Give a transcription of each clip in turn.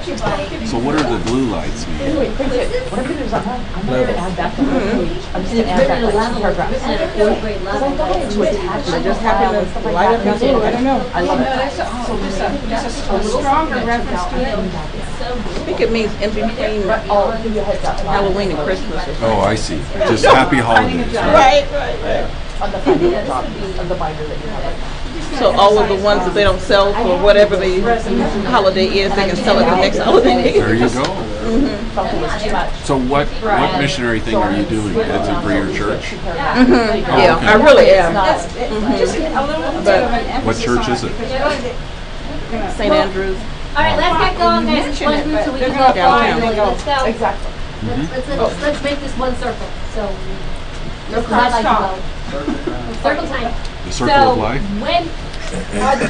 So what are the blue lights mean? Anyway, print it. What I'm gonna do is I'm gonna add that to the page. I'm just gonna add that like paragraph. Because I thought I had to attach They it just happen to light up as blue. I don't know. I love it. Just a stronger reference to it. I think it means in between I'll give you a heads up. Halloween and Christmas or something. Oh, I see. Just happy holidays. Right? Right. On the final copy of the binder that you have right now. So all of the ones that they don't sell for whatever the holiday is, they can sell it the next holiday. There you go. Something was too much. So what missionary thing are you doing? Is it for your church? Yeah, okay. I really am. Just a little bit of an emphasis. What church is it? St. Andrews. All right, let's get going, guys. One group so we can go Downtown. forward. Let's go. Exactly. Let's make this one circle. So, No this is how I like to crosstalk. go. Circle time. The Circle of Life? When are the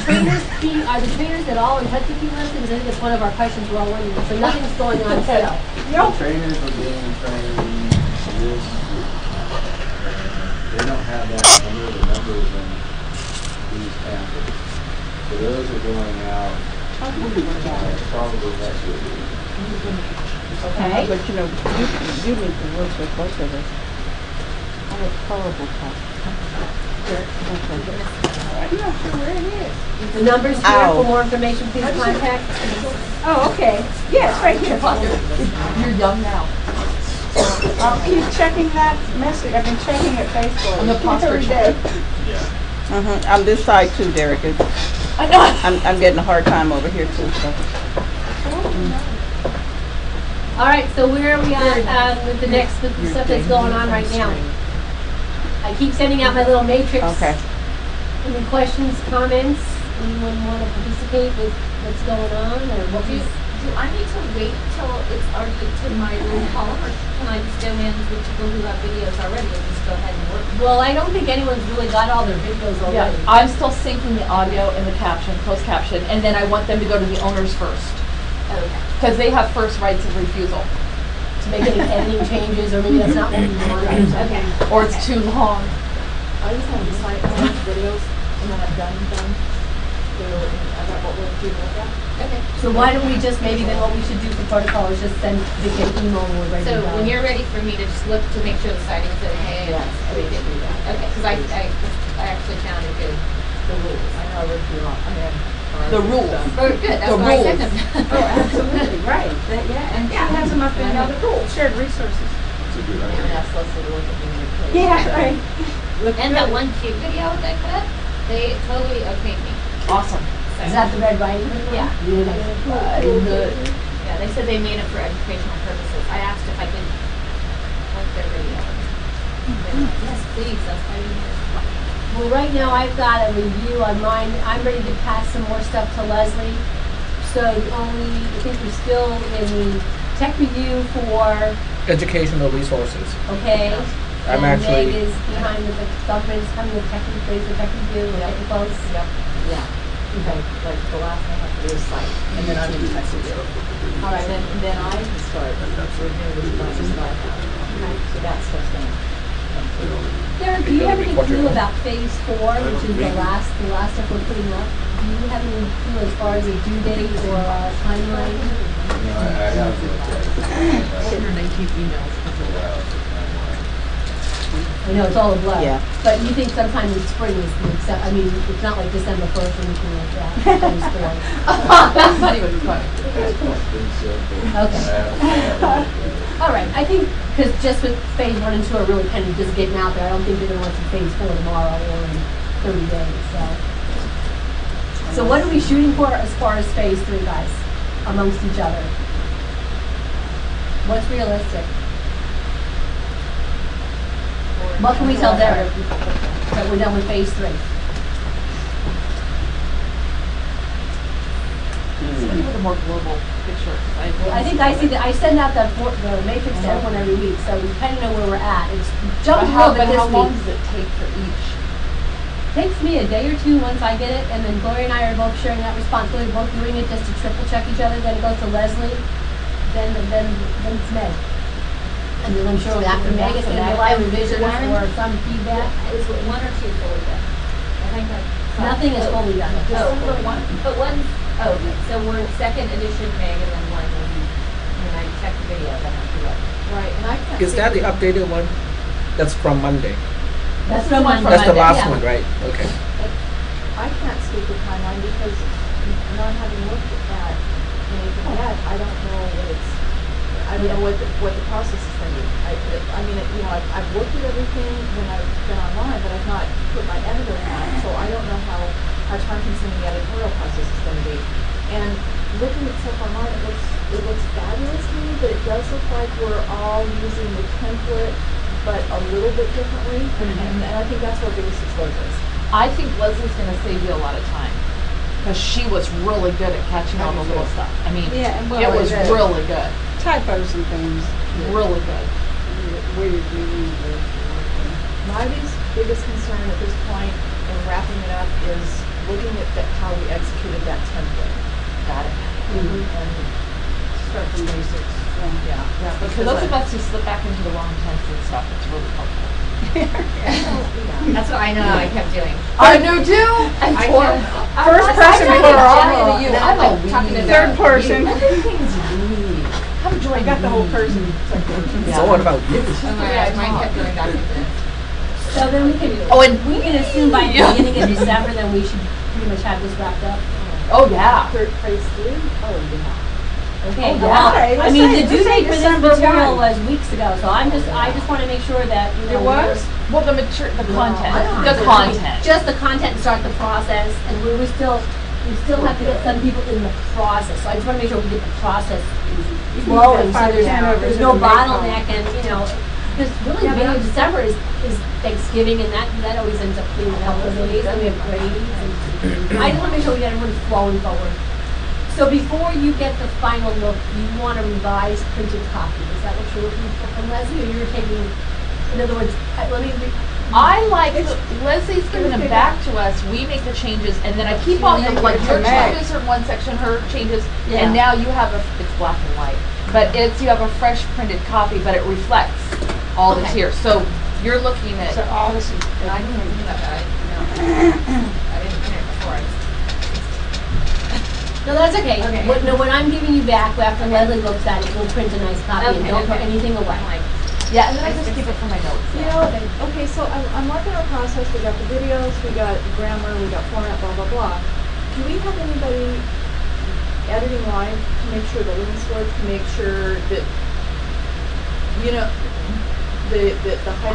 trainers at all in touch with you, Leslie? Because I think that's one of our questions we're all wondering. So nothing's going on still. Trainers are being trained this, they don't have that number, the numbers in these campuses. So those are going out, probably next week. Okay. But you know, you need to work with both of us. I have horrible cough. The numbers here Ow. for more information, please contact. Oh, okay. Yeah, it's right here. You're young now. I'll keep checking that message. I've been checking it Facebook. On the posture every day. I'm this side too, Derek. I know. I'm getting a hard time over here too. So. All right, so where are we at with the stuff that's going on right now? I keep sending out my little matrix. Okay. Any questions, comments? Anyone want to participate with what's going on or what we? Do I need to wait till it's already to my room column, or can I just go in with people who have videos already and just go ahead and work? Well, I don't think anyone's really got all their videos Yeah, already. I'm still syncing the audio and the caption, closed caption, and then I want them to go to the owners first. Okay. Because they have first rights of refusal. To make any editing changes, or maybe that's not what we want. Okay. Or it's too long. I just have to decide on these videos, and then I'm done. So, I got what we're doing with that. Okay. So why don't we just, maybe then what we should do for protocol is just send Vicky an email when we're ready to So go. when you're ready for me to just look to make sure the sightings are okay, Yes, and please do that. okay, because I actually found it good. The rules. I know I looked you up. The rules. Oh, good. That's The why I sent rules. them. Oh, absolutely, right. Yeah, and she has them up in other shared resources. It's a good And idea. ask Leslie to look at me. Yeah, right. And that one cute video that I put up, they totally okayed me. Awesome. So, Is that the red writing? yeah. Good. Yeah, they said they made it for educational purposes. I asked if I could work their video. They were like, yes, please. That's why we're here. Well, right now I've got a review on mine. I'm ready to pass some more stuff to Leslie. So I think we're still in the tech review for, Educational resources. okay. I'm and actually- Meg is behind with the government is coming with tech review, with technicals. Yep. Yeah. Okay. Like the last thing I have to do is cite, and then I'm in touch with you. All right, then I can start reviewing the devices that I have. So that's what's going to. Derek, do you have any clue about phase 4, which is the last stuff we're putting up? Do you have any clue as far as a due date or a timeline? I have looked at it. 119 emails. I know it's all a blur. Yeah. But you think sometime in spring is the accept, I mean, it's not like December 1st or anything like that. Phase 4. That's not even funny. Okay. All right, I think, because just with phase 1 and 2 are really kind of just getting out there, I don't think they're going to want some phase 4 tomorrow or in 30 days, so. So what are we shooting for as far as phase 3, guys, amongst each other? What's realistic? What can we tell Derek that we're done with phase 3? Somebody with a more global picture. I think I see that, I send out the matrix to everyone every week, so we kind of know where we're at. It's jumped a little bit this how long week. does it take for each? Takes me a day or two once I get it, and then Gloria and I are both sharing that responsibility, both doing it just to triple check each other. Then it goes to Leslie, then it's Meg. And then I'm sure after Meg, it's going to be a live revision or some feedback. Is it one or two fully done? I think that's. Nothing is fully done. Oh, but one. Oh, okay. So we're second edition Meg and then one Is that the updated one? That's from Monday. That's from Monday. That's the last Yeah. one, right? Okay. I can't speak with timeline because not having looked at anything yet, I don't know what it's, I don't know what the process is going to be. I mean, you know, I've looked at everything when I've been online, but I've not put my editor on, so I don't know how time consuming the editorial process is going to be. And looking at stuff online, it looks fabulous to me, but it does look like we're all using the template, but a little bit differently, and I think that's our biggest exposure is. I think Leslie's gonna save you a lot of time, because she was really good at catching all the little stuff. I mean, Yeah, and well, it was it is. really good, Typos and things. really good. Weird meaning. My biggest concern at this point in wrapping it up is looking at how we executed that template. Got it. And Start from basics. yeah. For those of us who slip back into the wrong tense and stuff, it's really helpful. That's what I know I kept doing. I do too. I First person plural. I'm a talking weed. to Third person. Everything's weed. Come join I got the whole me. person. So what about you? Oh my gosh, mine kept going back into this. So then we can, Oh, and we can assume by the Yeah. beginning of December, then we should pretty much have this wrapped up. Oh yeah. Third phase 3? Oh, yeah. Okay, Oh, well, yeah. Okay, I let's mean, say- the due let's say date for this December material 1. was weeks ago, so I just wanna make sure that, you know. It was? Well, the content, we're- the content. Just the content and start the process, and we still have to get some people in the process, so I just wanna make sure we get the process flowing, so five there's turnovers no in the make bottleneck, and, you know, because really, the beginning of December is Thanksgiving, and that always ends up being a couple of days, and we have grades, and I just wanna make sure we get everyone flowing forward. So before you get the final look, you want a revised printed copy, is that what you're looking for from Leslie, or you're taking, in other words, let me I like Leslie's giving them back to us. We make the changes, and then I keep all the like your changes are in one section, her changes, Yeah. and now you have it's black and white, but you have a fresh printed copy, but it reflects all that's Okay. here. So you're looking at So all this is. And I didn't even do that, I didn't print it before. No, that's okay. Okay. When I'm giving you back, after Leslie looks at it, we'll print a nice copy and Okay, don't throw okay. anything away. I'm like, yeah, and then I just keep it for my notes. You know, okay, so I'm marking our process, we got the videos, we got grammar, we got format, blah, blah, blah. Do we have anybody editing live to make sure the links work, to make sure that, you know, the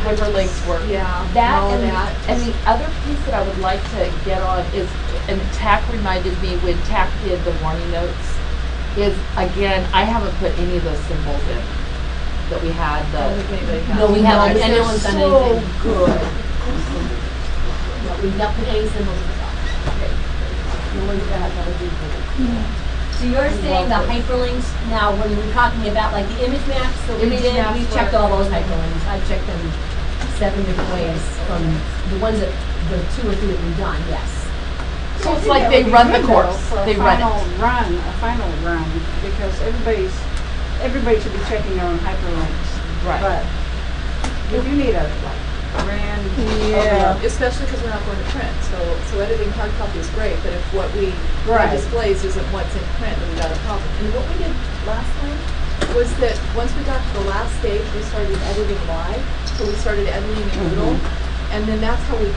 Hyperlinks work. Yeah, That all and, that. and the other piece that I would like to get on is, and TAC reminded me when TAC did the warning notes, is again, I haven't put any of those symbols in that we had. I don't think anybody has. No, we haven't. And Anyone's done so anything. good. No, we've not put any symbols in the top. No one's got that. So you're saying the hyperlinks, now when we're talking about like the image maps, so we Image did, maps we checked were- all those hyperlinks. I checked them 7 different ways from the ones that, the 2 or 3 that we've done, yes. So it's like they run the course. They run it. A final run, because everybody should be checking their own hyperlinks. Right. But if you need a grand. Yeah, especially because we're not going to print, so editing hard copy is great, but if what we Right. displays isn't what's in print, then we got a problem. And what we did last time was that once we got to the last stage, we started editing live, so we started editing in Moodle, and then that's how we,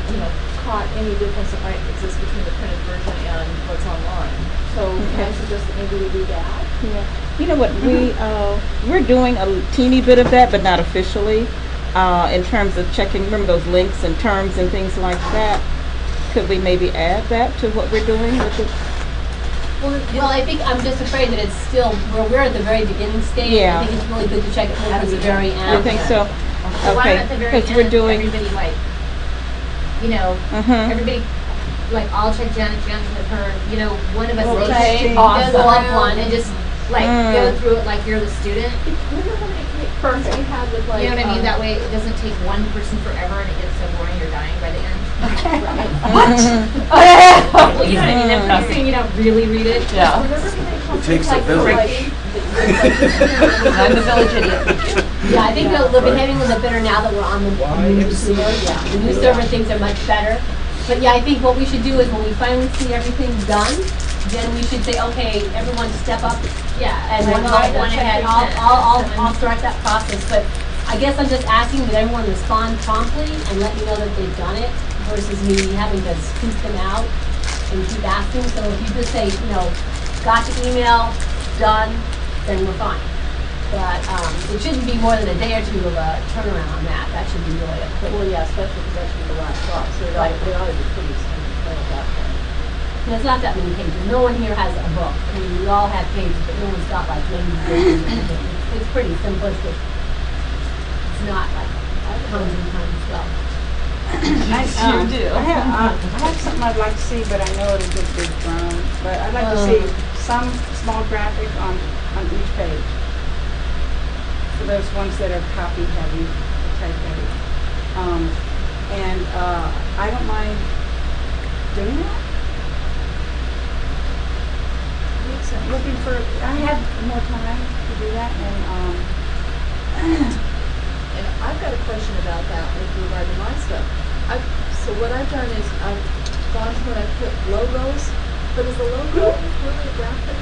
caught any difference that might exist between the printed version and what's online. So can I suggest that maybe we do that? Yeah. You know what, we're doing a teeny bit of that, but not officially, in terms of checking, remember those links and terms and things like that? Could we maybe add that to what we're doing with it? Well, I think, I'm just afraid that it's still, we're at the very beginning stage. Yeah. I think it's really good to check it at the very end. You think so? So why Okay, not at the very because we're end, doing, everybody like, mhm. everybody, like, I'll check Janet with her, one of us Well, each okay, goes awesome. through one and just, like, go Mm. through it like you're the student. Remember how many firms we had with like, You know what I mean? That way it doesn't take one person forever and it gets so boring you're dying by the end. Well, you know what I mean? I'm not saying you don't really read it. Yeah. remember when they It takes a village. I'm the village idiot. Yeah, I think we'll be having a bit better now that we're on the new server. Yeah, the new server things are much better. But yeah, I think what we should do is when we finally see everything done, then we should say, okay, everyone step up Yeah. and like, one I'll ahead. check I'll your I'll text, I'll start that process. But I guess I'm just asking that everyone respond promptly and let me know that they've done it versus me having to scoop them out and keep asking. So if you just say, got the email, done, then we're fine. But it shouldn't be more than a day or two of a turnaround on that. That should be really a quick. Well, yeah, especially because that's the last drop, so it ought to be pretty simple at that point. It's not that many pages. No one here has a book. I mean, we all have pages, but no one's got like 90 pages or anything. It's pretty simplistic. It's not like tons and tons of stuff. You do. I have something I'd like to see, but I know it'll get big grown. But I'd like to see some small graphic on each page. For those ones that are copy heavy, type heavy. I don't mind doing that. Looking for, I have more time to do that, And I've got a question about that with regard to my stuff. So what I've done is I've gone to when I put logos, but is the logo really a graphic?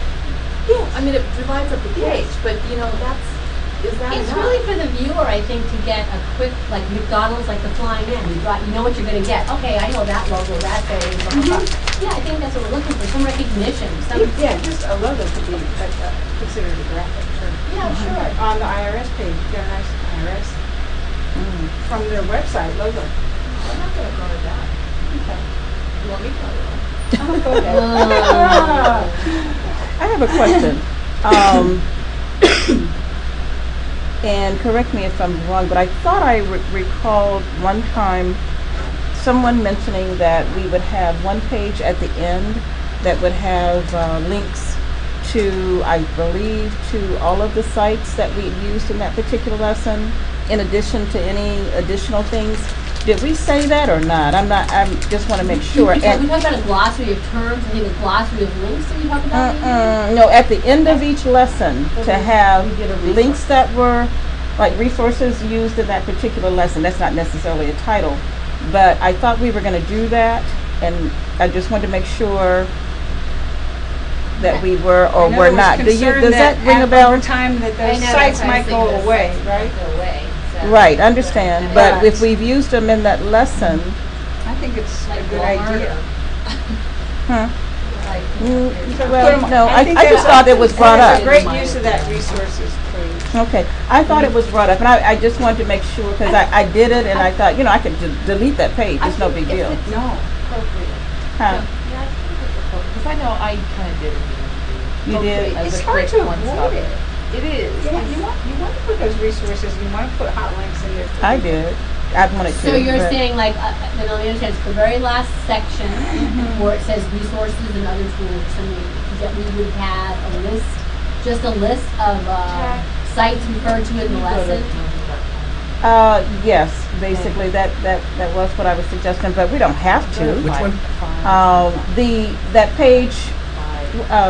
Yes. I mean, it divides up the page, but is that It's enough? really for the viewer, I think, to get a quick, like McDonald's, like the flying in. You know what you're going to get. Okay, I know that logo, that page, blah, blah, blah. Yeah, I think that's what we're looking for, some recognition, some. yeah, just a logo could be considered a graphic, sure. Yeah, sure. On the IRS page, you got a nice IRS from their website logo. I'm not gonna go to that. Okay. You want me to go to that? Go ahead. I have a question. And correct me if I'm wrong, but I thought I recalled one time someone mentioning that we would have one page at the end that would have links to, I believe, to all of the sites that we used in that particular lesson, in addition to any additional things. Did we say that or not? I just want to make sure. We talked about a glossary of terms, I think a glossary of links that we talked about. No, at the end of each lesson, to have links that were like resources used in that particular lesson. That's not necessarily a title, but I thought we were going to do that, and I just wanted to make sure that we were or were not. Does that ring a bell? Over time that those sites might go away, right? Right, understand. But if we've used them in that lesson, I think it's a good idea. well, no, I just thought it was brought It's up. a great use of that resources page. Okay, I thought it was brought up, and I just wanted to make sure, because I did it, and I thought, I could delete that page, it's no big deal. No. Appropriate. Huh? Yeah, I think it's appropriate, because I know I kind of did it. You did? As It's a hard quick to one-stop. avoid it. It is. Yeah, you want to put those resources, you want to put hot links in there. I did. I wanted to. So you're but- saying like, then let me understand, it's the very last section where it says resources and other tools, that we would have a list, just a list of sites referred to in the lesson? Yes, basically, that was what I was suggesting, but we don't have to. Which one? That page,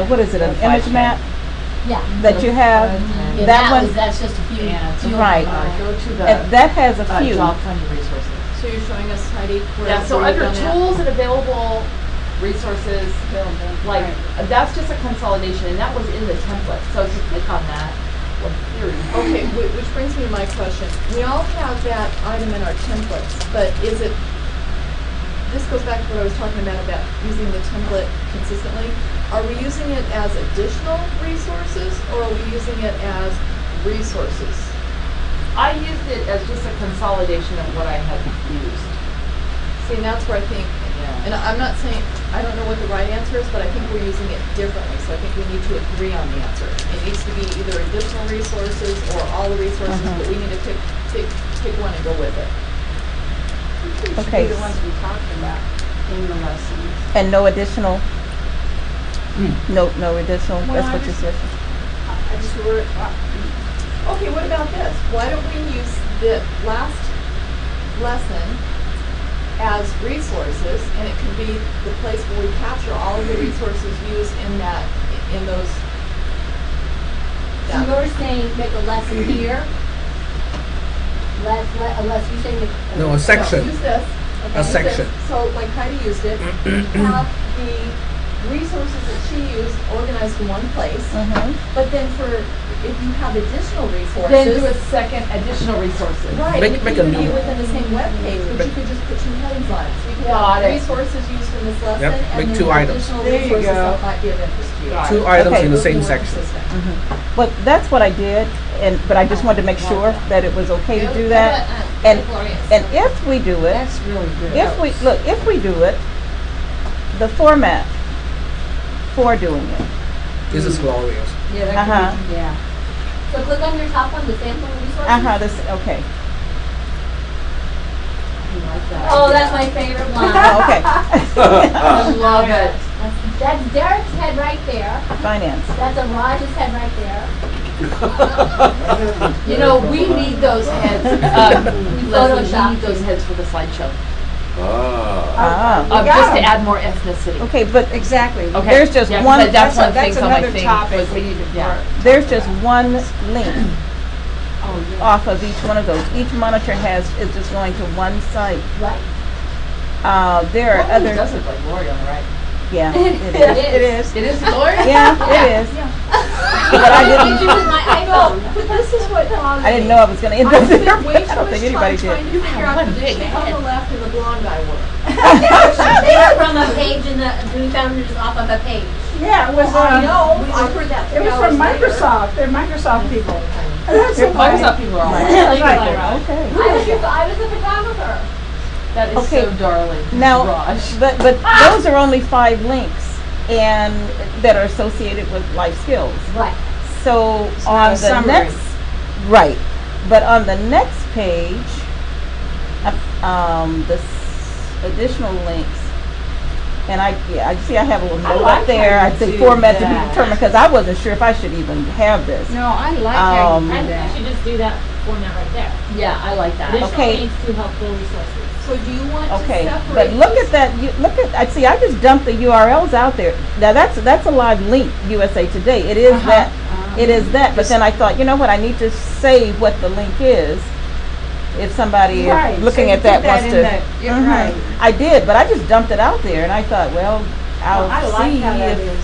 what is it, an image map Yeah. that you have? Yeah, That one, that's just a few. few of right. them. Go to the And that has a few. job finding resources. So you're showing us, Heidi, where Yeah, so where you've under done that? tools and available resources, like, that's just a consolidation, and that was in the template. So if you click on that, well, theory. Okay, which brings me to my question. We all have that item in our templates, but is it, this goes back to what I was talking about using the template consistently. Are we using it as additional resources, or are we using it as resources? I used it as just a consolidation of what I had used. See, and that's where I think, Yeah. and I'm not saying, I don't know what the right answer is, but I think we're using it differently, so I think we need to agree on the answer. It needs to be either additional resources or all the resources, but we need to pick one and go with it. Okay. The ones we talked about in the lessons. And no additional? No additional, Well, that's I what you just- said? I just wrote, Okay, what about this? Why don't we use the last lesson as resources, and it can be the place where we capture all of the resources used in those. So you're saying make a lesson here? Unless you say. No, a section. No, use this. A use section. this. So like Heidi used it, have the resources that she used organized in one place. Mm-hmm. But then for if you have additional resources. Then do a second additional resources. Right, Make- and it make can a even be new- within the same webpage, but you could just put two headings on it. So you could Got have it. resources used in this lesson, Yep, and make then two items. additional There you resources go. that might be of interest to you. Got it. Two items Okay. in the It'll be same more section. consistent. But that's what I did, but I just wanted to make sure that it was okay to do that. And, and if we do it, That's really good. if we do it, the format for doing it. This is glorious. Yeah, that Uh-huh. could be, yeah. So click on your top one, the sample resources. This, okay. Oh, that's my favorite one. Oh, okay. I love it. That's Derek's head right there. Finance. That's a Raj's head right there. You know, we need those heads, Leslie, we Photoshop. need those heads for the slideshow. Ah. We got Just to 'em. add more ethnicity. Okay, but Exactly. Okay. there's just Yeah, 'cause one- That's one That's thing on my another thing. topic was- we need to yeah. there's just one link Oh, yeah. off of each one of those. Each monitor is just going to one site. Right. There are Well, it other, does look like Lori on the right. yeah, it is. It is. It is Lori? Yeah, it is. But I didn't, Pictures with my iPhone. But this is what bothers I didn't me. know I was gonna end I up there, spent way but I too don't much think time anybody trying did. to figure out one who the big chick on head. the left and the blonde guy were. They were from a page in the, we found it off of a page. Yeah, it was, I know, I heard that it 3 was hours from later. Microsoft. They're Microsoft people. That's so funny. Microsoft people are all right. Okay. I was a photographer. That is Okay. so darling. Now, Raj. but those are only 5 links and that are associated with life skills. Right. So not on a the summary. next, right, but on the next page, additional links, and I see I have a little note like up there. how I'd you say do format to be that. determined because I wasn't sure if I should even have this. No, I like how you Um, do I think that. we should just do that format right there. Yeah, I like that. Additional Okay. links to helpful resources. So do you want to Okay, separate? but look this- at that. Look at. I see. I just dumped the URLs out there. Now that's a live link. USA Today. It is that. It is that. But then I thought, you know what? I need to say what the link is. If somebody Right, looking so you at that put that wants in to. the- yeah, Mhm. right. I did, but I just dumped it out there, and I thought, well, I'll I like see how that is.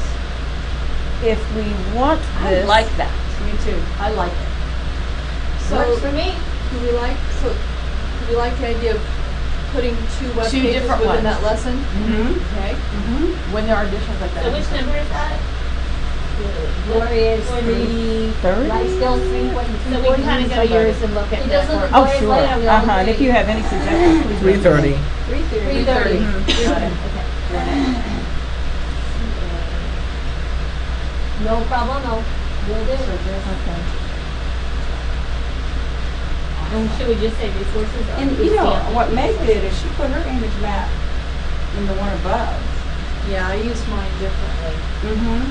if we want I this. like that. Me too. I like it. So, Works for me. do we like the idea of putting 2 web pages different within ones. that lesson? Mm-hmm. Okay. When there are additions like that. So which number is that? Gloria is 30? life skills 3.2. So we can kind of go to yours and look at It that. does look for- Oh, Gloria's sure. later, we all And if agree. you have any suggestions, please. 3:30. 3:30. 3:30. No problem, no. Will do. And should we just say resources or? And you know, what Meg did is she put her image map in the one above. Yeah, I use mine differently. Mm-hmm.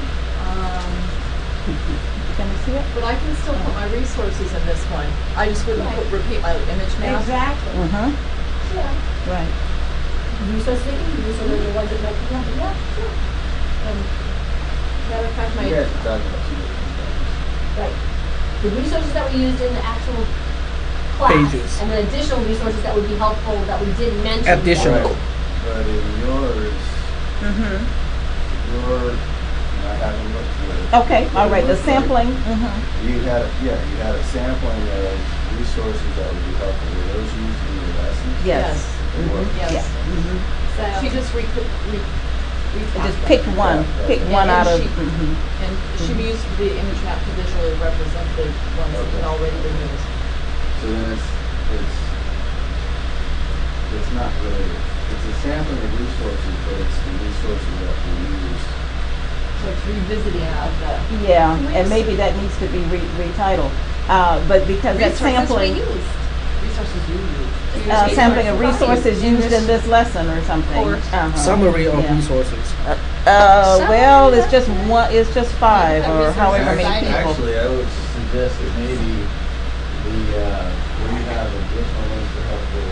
Can you see it? But I can still put my resources in this one. I just wouldn't repeat my image map. Exactly. Yeah. Right. Resource thinking, resources are the ones that make, yeah, sure. Matter of fact, my, You guys are talking about 2 different things. Right. The resources that we used in the actual class. Pages. And the additional resources that would be helpful that we didn't mention. Additional. But in yours, Mm-hmm. I haven't looked through it. Okay, all right, the sampling, You had, you had a sampling of resources that would be helpful. Were those used in your lessons? yes. They were. yes. So, She just Just pick one out of, And and she used the image map to visually represent the ones that had already been used. So then it's not really, it's a sampling of resources, but it's the resources that we use. So it's revisiting of the. yeah, and maybe that needs to be retitled. But because that's sampling, Resources you use. sampling of resources used in this lesson or something. Uh-huh. Summary of Yeah. resources. Well, it's just 5 or however many people. Actually, I would suggest that maybe where you have additional links to helpful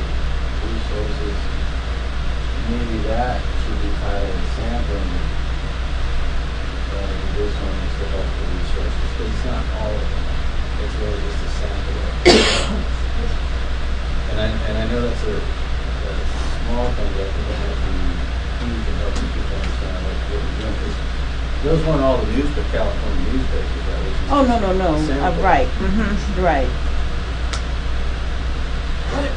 resources, maybe that should be titled sampling additional links to helpful resources, but it's not all of them. It's really just a sample of them. And I know that's a small thing, but I think it might be huge in helping people understand what we're doing. 'Cause those weren't all the California newspapers, that was Oh, no, right, right.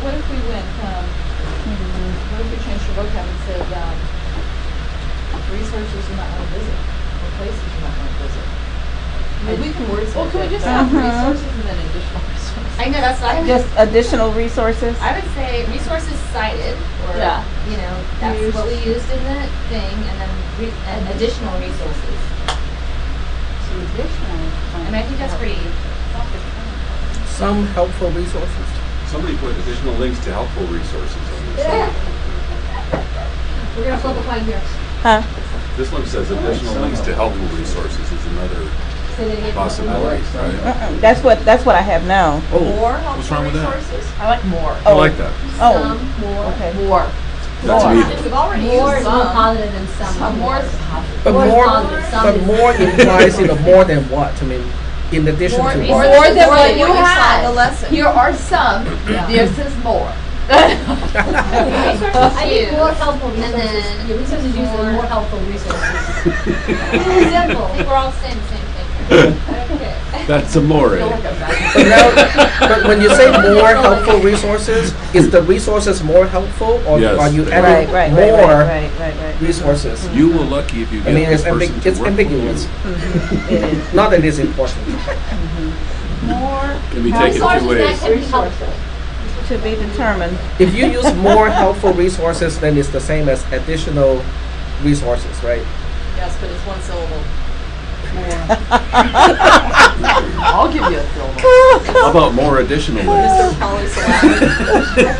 What if we went, what if we changed your vocab and said, resources you might want to visit, or places you might want to visit? I mean, we can wordsmith Well, can we it, just but- have resources and then additional resources? I know, that's what I Just additional resources? I would say resources cited, or, Yeah. you know, that's what we used in the thing, and then and additional resources. Some additional. And I think that's pretty self-explanatory. Some helpful resources. Somebody put additional links to helpful resources on this. We're gonna flip a coin here. Huh? This one says additional links to helpful resources is another Say that again. possibility, right? That's what I have now. Oh, More what's helpful wrong with that? resources? I like more. I like that. Oh, Some, more. okay. More. That's More. me. We've already More used is more some. positive than some. More is positive. But More is more, positive, some but is- more implies, more than what? I mean, in addition More- to more what? More than More what than you what you saw in had. the lesson. Here are some. This is more. I think more helpful And resources, then yeah, resources used are more helpful resources. I Simple. think we're all saying the same thing. Okay. That's amore. But now, but when you say more helpful resources, is the resources more helpful, or Yes, are you they adding Right, more resources? You were lucky if you I get mean, this it's, person to it's work for ambiguous. you. It is. Not that it's important. More. Can be taken Resources two that ways. can be helpful. To be determined. If you use more helpful resources, then it's the same as additional resources, right? Yes, but it's one syllable. I'll give you a silver. How about more additional links? Mr. Polysyllabic.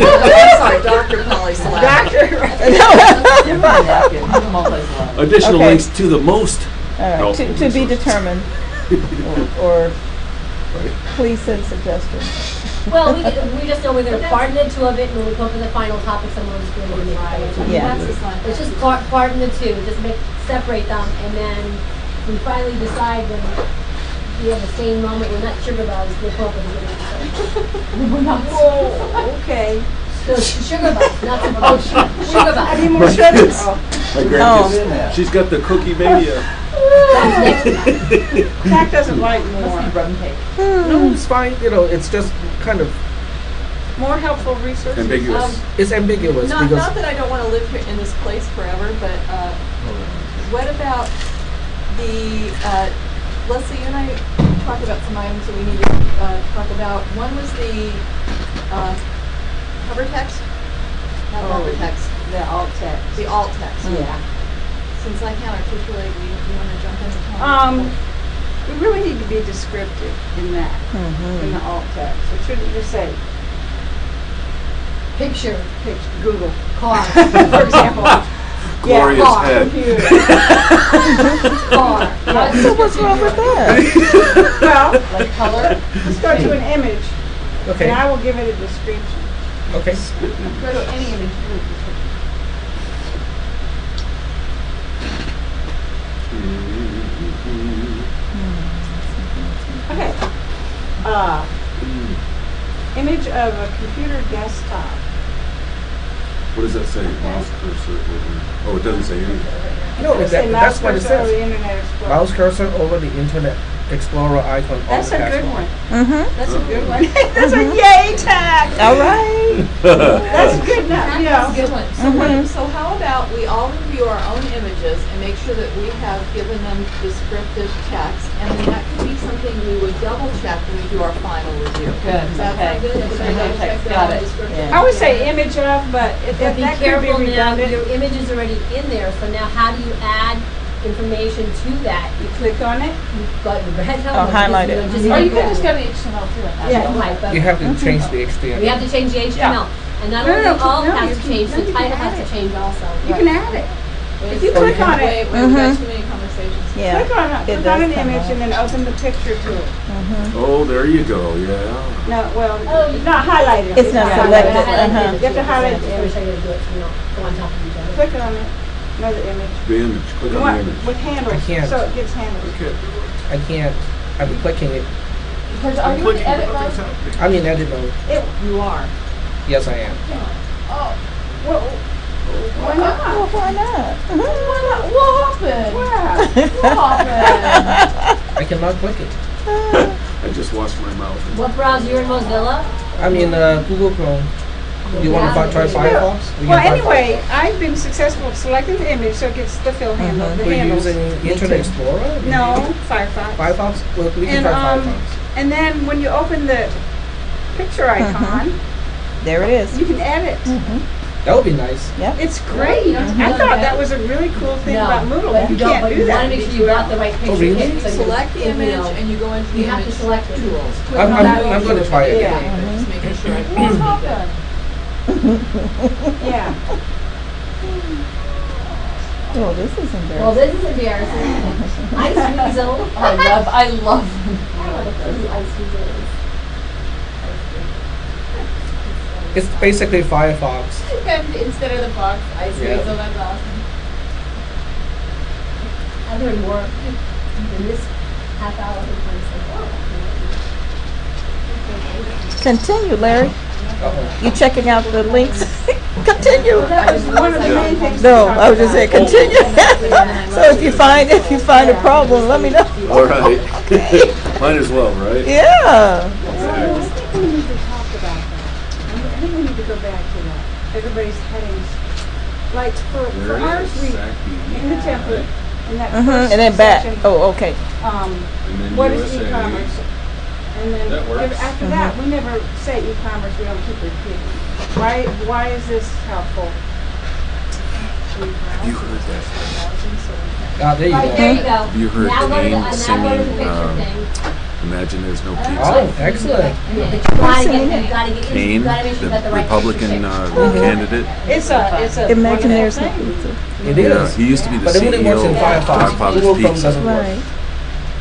I'm sorry, Dr. Polysyllabic. Additional Okay. links to the most All right, helpful to be resources. determined. Or please send suggestions. Well, we just know we're gonna part the two of it, and when we come up with the final topic, someone's going to make it. Yeah. That's just like. It's just part in the two, just separate them, and then we finally decide when we have the same moment, we're not sugar buzz, we'll come up with a good answer. Oh, okay. So sugar buzz, not super buzz, sugar I buzz. need more sugar. My grandkids, she's got the cookie mania. That's next. Jack doesn't like Must more. be rum cake. No, it's fine. It's just kind of More helpful resources. Ambiguous. it's ambiguous Not because that I don't want to live here in this place forever, but what about the, Leslie, you and I talked about some items that we need to talk about. One was the cover text, not cover text, The alt text. the alt text. Yeah. Since I can't articulate, you want to jump in and tell me? We really need to be descriptive in that, in the alt text. It shouldn't just say Picture, Google, car, for example. Gloria's car, head. Computer. car. So what's wrong with that? Well, Like color. let's go to an image, okay, and I will give it a description. okay. Go to any image. Okay. Image of a computer desktop. What does that say? Mouse cursor over. Oh, it doesn't say anything. No, Say that's what it mouse cursor over says. the Internet Explorer. Mouse cursor over the Internet Explorer icon on That's the a good taskbar. one. Mm-hmm. That's a good one. That's a yay tag. All right. That's good enough, you That's a know. good one. So how about we all review our own images and make sure that we have given them descriptive text, and then that could be something we would double check when we do our final review. Good, Does that okay. sound good? If we double check Got that on it. descriptive Yeah. I would say image of, but But be that could be careful now, redundant. your image is already in there, so now how do you add information to that? You click on it. You've got your head Oh, highlight it. Or you can just go to HTML too. and add Yeah. it. Right, but You have to change the we HTML. have to change the HTML. And not No, only no, all no, has you to can- change, no, the you title can has add to it. change also. You can add it. If you click on it, Wait, we've got too many conversations. Yeah. click on it, It click does on an come image up. and then open the picture to it. Oh, there you go. Yeah. No, well, not highlighted. It's not highlighted. selected, Uh-huh. You have to highlight the Just image. show you how to do it, so you don't go on top of each other. Click on it, another image. The image. Click You on want, the image. with handles, I can't. so it gets handles. Okay. I can't. I'm clicking it. Because are you in edit mode? I'm in edit mode. You are. Yes, I am. Oh, Well, why Well, not? why not? what happened? Wow. What happened? I cannot click it. I just washed my mouth. What browser, you're in Mozilla? I mean, Google Chrome. You want to try Firefox? We Well, can try anyway, I've been successful at selecting the image, so it gets the fill handle, Firefox. the We're handles. using Internet Explorer? No, Firefox. Firefox? Well, we can And, try um, Firefox. And then when you open the picture icon, There it is. you can edit. That would be nice. Yep. It's great. I thought that was a really cool thing No, about Moodle. but You don't, can't but do you that. wanna make sure you got the right picture. really? so you- Select the you image know, and you go into the You have to image select it. tools. Click I'm on that going to picture. try it Yeah. again. Just making sure I can see that. Yeah. Oh, this is Well, embarrassing. this is embarrassing. Ice Weasel. I love. I don't know what this Ice Weasel is. It's basically Firefox. Instead of the box, ice Yeah. weasel, that's awesome. I've learned more in this half hour than I Continue, Larry. Uh-oh. You checking out the links? Continue. That was one of the main things. No, we I was just talked saying, about. continue. So if you find a problem, let me know. All right. Might as well, right? Yeah. Well, I think we need to talk about that. I think we need to go back to that. Everybody's headings. Like for Where ours, is we, Saki? in the template, in that Mhm. first And then back. section, Oh, okay. And then what is USA. e-commerce? And then That works. after that, we never say e-commerce, we don't keep repeating. Why is this helpful? You heard that? Ah, there you Right, there you go. go. Have you heard Now go to the, Aim now go to the singing, picture thing. Imagine There's No Oh, Pizza? excellent. But you gotta get, you gotta get, Kane, you gotta make sure you got the the right Republican picture. candidate. It's a Imagine there's no wonderful pizza. It Yeah, is. he used to be the But it only works in CEO of Firefox. Godfather's Google Chrome Pizza. doesn't work. Right.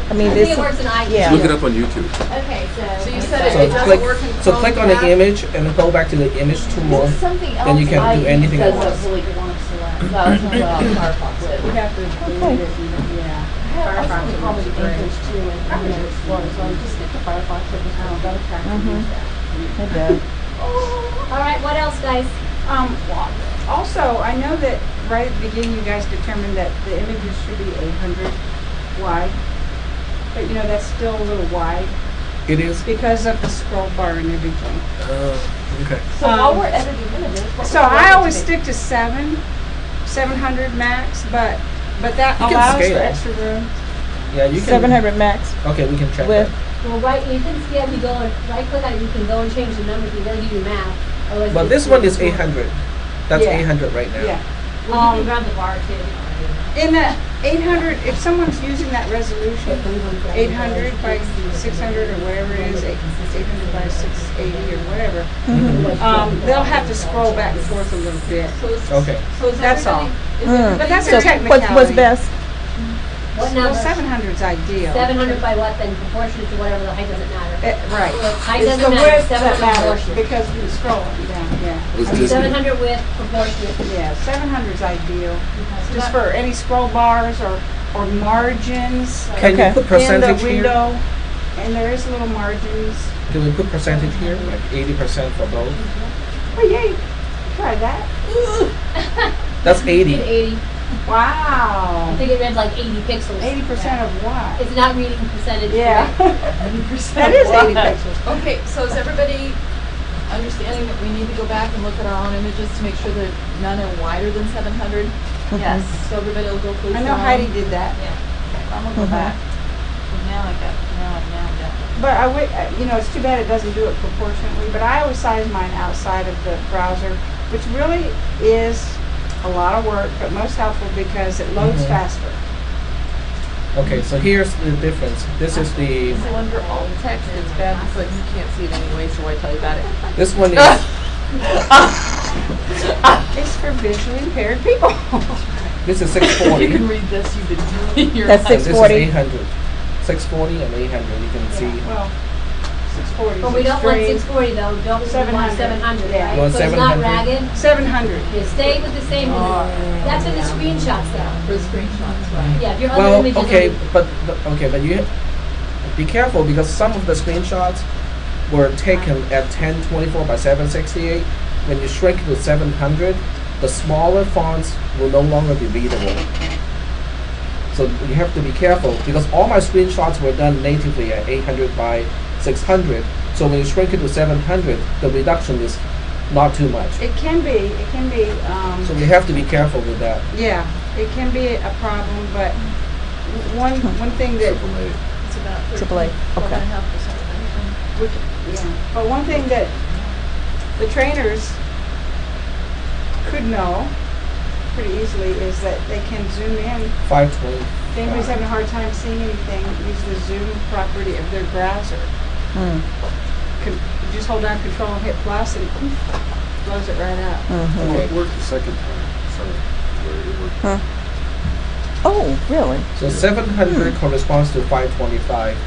I I mean, think this. it works in iTunes. Yeah. Look it up on YouTube. Okay, So you so. said So it doesn't click, work in so Chrome click on the tab? image and go back to the image tool. Something else. Then you can do anything Does else. a really good one select. That's what Firefox is. We have to delete it, yeah. I have Firefox a problem is with great. English too, and Internet Explorer, so I just stick to Firefox, I just don't got track to Mhm. use that. It does. All right, what else, guys? Also, I know that right at the beginning, you guys determined that the images should be 800 wide. But you know, that's still a little wide It is. because of the scroll bar and everything. Okay. So while we're editing images. what So would you like I it to always be? stick to 700 max, but that You can allows for scale. extra room. Yeah, you can. 700 max Okay, we can check with. that. Well, right, you can scale, you go and right click on it, you can go and change the numbers, you gotta do your math. Otherwise But it's this one is too small. 800. That's Yeah. 800 right now. Yeah. Well, you can grab the bar too. In the 800, if someone's using that resolution, 800 by 600 or whatever it is, 800 by 680 or whatever, they'll have to scroll back and forth a little bit. Okay. So is That's all. Mm. But that's So a technicality. what's best? What Well, number? 700 is ideal. 700 by what then, proportionate to whatever the height doesn't matter. Right. Height It's doesn't the matter, width that 700 matters proportionate. because you're scrolling down, yeah. Was I mean, Disney? 700 width, proportionate. Yeah, 700 is ideal, just for any scroll bars or margins Can Okay. you put in the percentage here? window. And there is little margins. Can we put percentage here, like 80% for both? Oh, yeah, you try that. That's Get 80. 80. I Wow. think it read like 80 pixels. 80% of what? It's not reading percentage. Yeah. That is 80 pixels. Okay, so is everybody understanding that we need to go back and look at our own images to make sure that none are wider than 700? Yes. So everybody will go through. I know Heidi did that. I'm gonna go back. Now I got it. But you know, it's too bad it doesn't do it proportionately, but I always size mine outside of the browser, which really is a lot of work, but most helpful because it loads faster. Okay, so here's the difference. This is the, So under alt text, it's bad because you can't see it anyway, so why tell you about it? this one is, It's for visually impaired people. this is You can 640. read this, you've been doing your. That's And this is 640. 800. 640 and 800, you can see. Well, 640 But we don't want extreme. 640 though, don't, we 700. want 700, Yeah. right? You want So it's not 700? ragged, 700. you stay with the same, that's in the screenshots though. For the screenshots, right? Yeah, if your other Well, images. okay, are- but you be careful because some of the screenshots were taken at 1024 by 768. When you shrink to 700, the smaller fonts will no longer be readable. So you have to be careful because all my screenshots were done natively at 800 by 600. So when you shrink it to 700, the reduction is not too much. It can be, So we have to be careful with that. yeah, it can be a problem, but one thing that, Triple A. It's about Triple A, 12.5%. okay. which, yeah, but one thing that the trainers could know pretty easily is that they can zoom in. 520. If anybody's having a hard time seeing anything, use the zoom property of their browser. Hmm. Just hold down Control and hit plus and blows it right up. Mhm. Well, it worked the second time, sorry. It worked. Huh. Oh, really? So 700 corresponds to 525.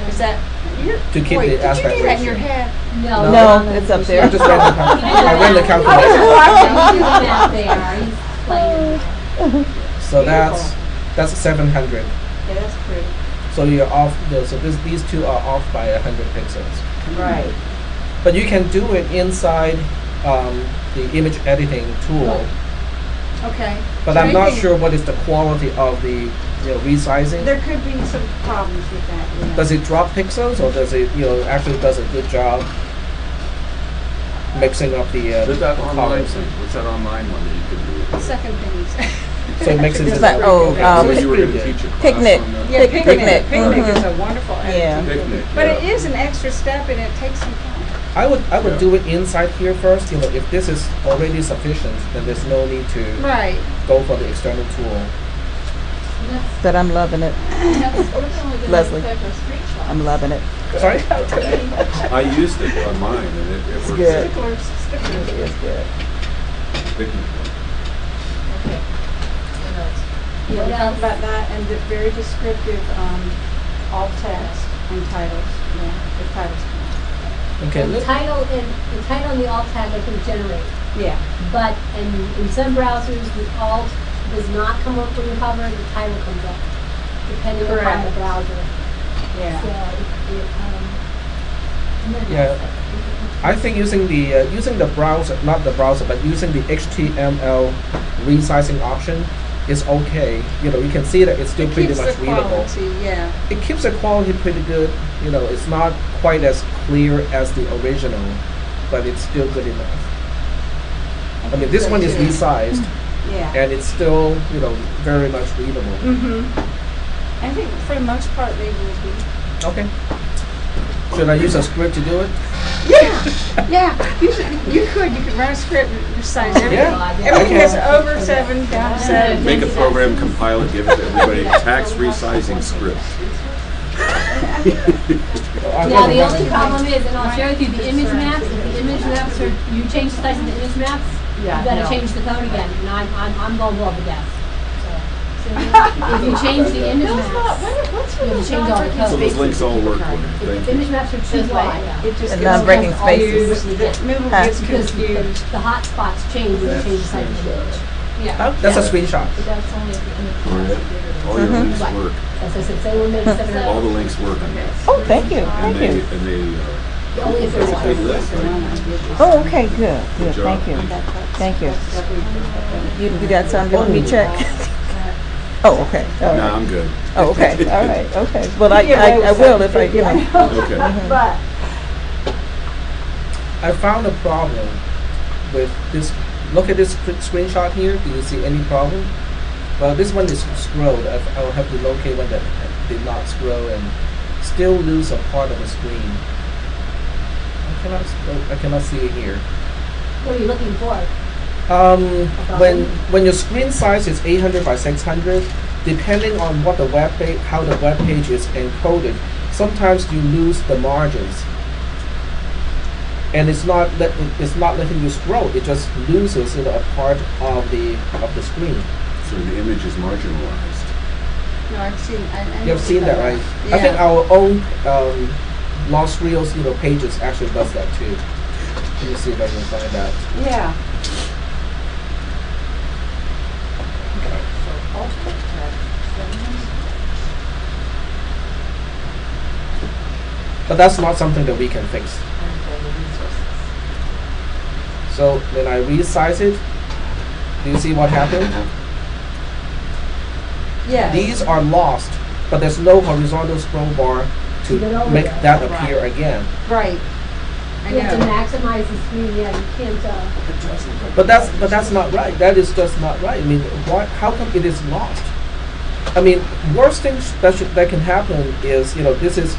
Is that, you're, To keep wait, the did you aspect do that in your ratio. head? No. No, it's up there. I just ran the, I ran the He's calculation. doing that there, he's playing. So that's 700. Yeah, that's pretty. So you're off. So these two are off by 100 pixels. Right. But you can do it inside the image editing tool. Okay. But So I'm you not can- sure what is the quality of the resizing. There could be some problems with that, yeah. Does it drop pixels or does it actually does a good job mixing up the Did that online colors? thing? What's that online one that you could do? Second thing you said. So it makes it That's just- pretty Oh, good. um, So you were pretty gonna good. teach a class Picnic. on that? Yeah, Picnic. Picnic. Picnic Mhm. is a wonderful Yeah. editing tool. Picnic, But yeah. it is an extra step and it takes some time. I would Yeah. do it inside here first. If this is already sufficient, then there's no need to Right. go for the external tool. But I'm loving it. Leslie. I'm loving it. Sorry. I used it on mine and it It's works. good. Sticklers, stickers. It's good. Picnic. Yeah, we talked about that and the very descriptive, alt text and titles, yeah, the titles. Okay. The title and the alt tag I can generate, Yeah. but in some browsers, the alt does not come up when you hover, the title comes up, depending upon the Correct. browser. Yeah. So, and then Yeah. I think using the browser, not the browser, but using the HTML resizing option is okay. You can see that it's still It pretty keeps much the readable. quality, yeah. It keeps the quality pretty good. It's not quite as clear as the original, but it's still good enough. I mean, this one is resized, Yeah. and it's still, very much readable. Mm-hmm. I think for the most part they will be. Okay. Should I use a script to do it? Yeah, you could run a script and resize everything. Yeah. Everything Okay. that's over 7, down to 7. Make a program, compile it, give it to everybody, tax resizing script. Now, the only problem is, and I'll share with you, the image maps, if the image maps are, you change the size of the image maps, Yeah, you gotta no. change the code again, and I'm going over the desk. If you change the image maps, you have to change all the So code. those links all work for me, If thank the you. image maps are too wide, It just And gets non-breaking confused. spaces. The Moodle Huh. gets because confused. the hot spots change when you change the size of the image. Yeah. That's a screenshot. But that's only if the image is bigger than. All your links Right. work, As I said, say we're maybe 7 all the links work on this. Oh, thank you. And Thank they, you. and they, only if they're that's a big wide. list, right? Oh, okay, good. Good. Good job. Thank you. Thank you. you. You got something you want me to check? Oh, okay. All Nah, right. I'm good. Oh, okay. All right. Okay. Well, I Yeah, will if I, Okay. But I found a problem with this. Look at this screenshot here. Do you see any problem? Well, this one is scrolled. I'll have to locate one that did not scroll and still lose a part of the screen. I cannot see it here. What are you looking for? When your screen size is 800 by 600, depending on what the how the web page is encoded, sometimes you lose the margins, and it's not letting you scroll. It just loses a part of the screen. So the image is marginalized. no, I've seen. I You have seen that, right? Yeah. I think our own Lost Reels pages actually does that too. Let me see if I can find that. Yeah. But that's not something that we can fix. So when I resize it, do you see what happened? Yes. These are lost, but there's no horizontal scroll bar to Get over make that. that appear again. Right. I You have to know. maximize the screen, yeah, you can't, But that's not right. That is just not right. I mean, why? How come it is lost? I mean, worst thing that can happen is, you know, this is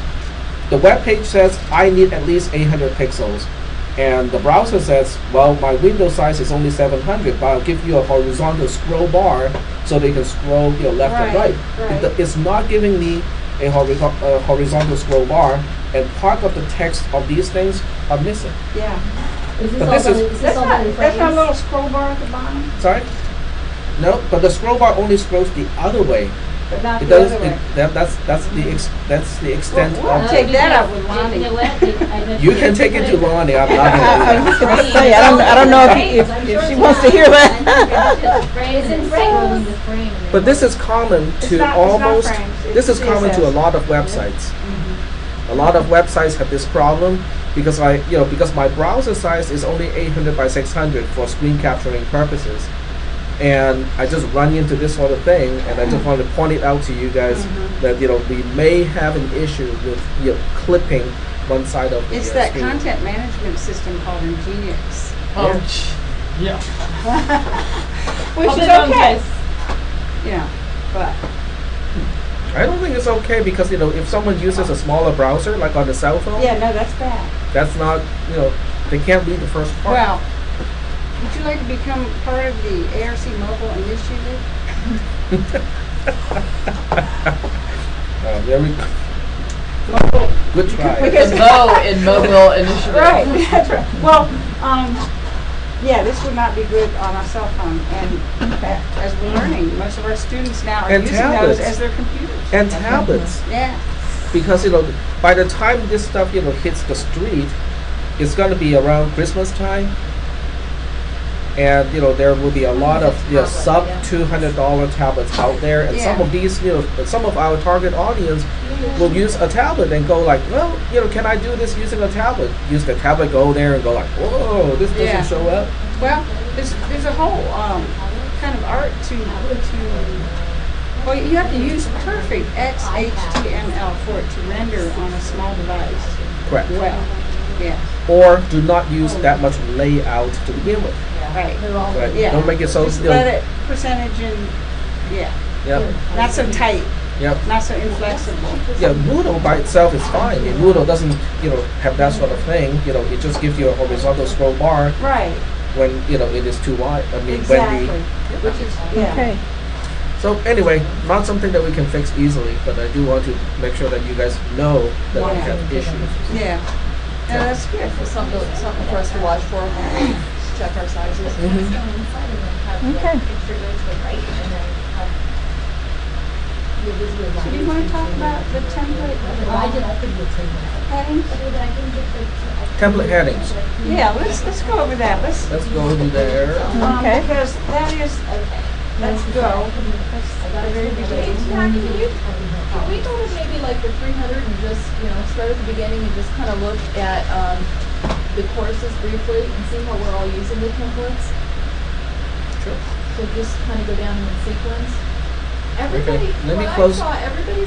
the web page says I need at least 800 pixels, and the browser says, well, my window size is only 700, but I'll give you a horizontal scroll bar so they can scroll, you know, left and Right, right. right. It's not giving me a horizontal scroll bar, and part of the text of these things are missing. Yeah. is this But all this done, is- is this all done in That's not a frames? little scroll bar at the bottom, Sorry? No, but the scroll bar only scrolls the other way. but not It the does. other way. That's the extent We'll of. take that up with Lonnie. You can take it to Lonnie. I'm not I going was to do gonna say, I don't know if she wants to hear that. It's in frame. But this is common It's to not almost. frames, This is it's common to a CSS. lot of websites. Mm-hmm. A lot of websites have this problem because because my browser size is only 800 by 600 for screen capturing purposes, and I just run into this sort of thing, and I just want to point it out to you guys Mhm. that we may have an issue with clipping one side of the It's that screen. content management system called Nginx. Oh, yeah. Which I'll is be on okay. this. Yeah, but, I don't think it's okay because if someone uses a smaller browser like on the cell phone, yeah, no, that's bad. that's not they can't read the first part. Well, would you like to become part of the ARC Mobile Initiative? Very good try. Because- The Mo in Mobile Initiative. Right, that's right. Well, yeah, this would not be good on a cell phone, and as we're learning, most of our students now are And using tablets. those as their computers. And tablets. Yeah, Because by the time this stuff hits the street, it's going to be around Christmas time, and there will be a lot of sub $200 tablets out there, and some Yeah. of these some of our target audience will use a tablet and go like, well, can I do this using a tablet? Use the tablet, go there and go like, whoa, this doesn't Yeah. show up. well, there's a whole kind of art to well, you have to use perfect XHTML for it to render on a small device. Correct. Well, yeah, Or do not use that much layout to begin with. right. They're all, Right. Yeah. Don't make it so Just let it percentage and, yeah, Yep. not so tight, Yep. not so inflexible. Yeah, Moodle by itself is fine. I mean, Moodle doesn't, have that sort of thing. It just gives you a horizontal scroll bar Right, when, it is too wide. I mean, exactly. when Which is, yeah. Okay. so anyway, not something that we can fix easily, but I do want to make sure that you guys know that we Yeah. have issues. Yeah, no, that's good. It's something for us to watch for when we check our sizes. Okay. So do you want to talk about the template I could get to that. headings? Template headings. Yeah, let's go over that. Let's, Let's go over there. Okay. because that is, let's go. That's the very beginning. Can we go to maybe like the 300 and just, start at the beginning and just kind of look at the courses briefly and see how we're all using the templates? Sure. So just kind of go down in sequence. Everybody, Let me what I close- saw, everybody's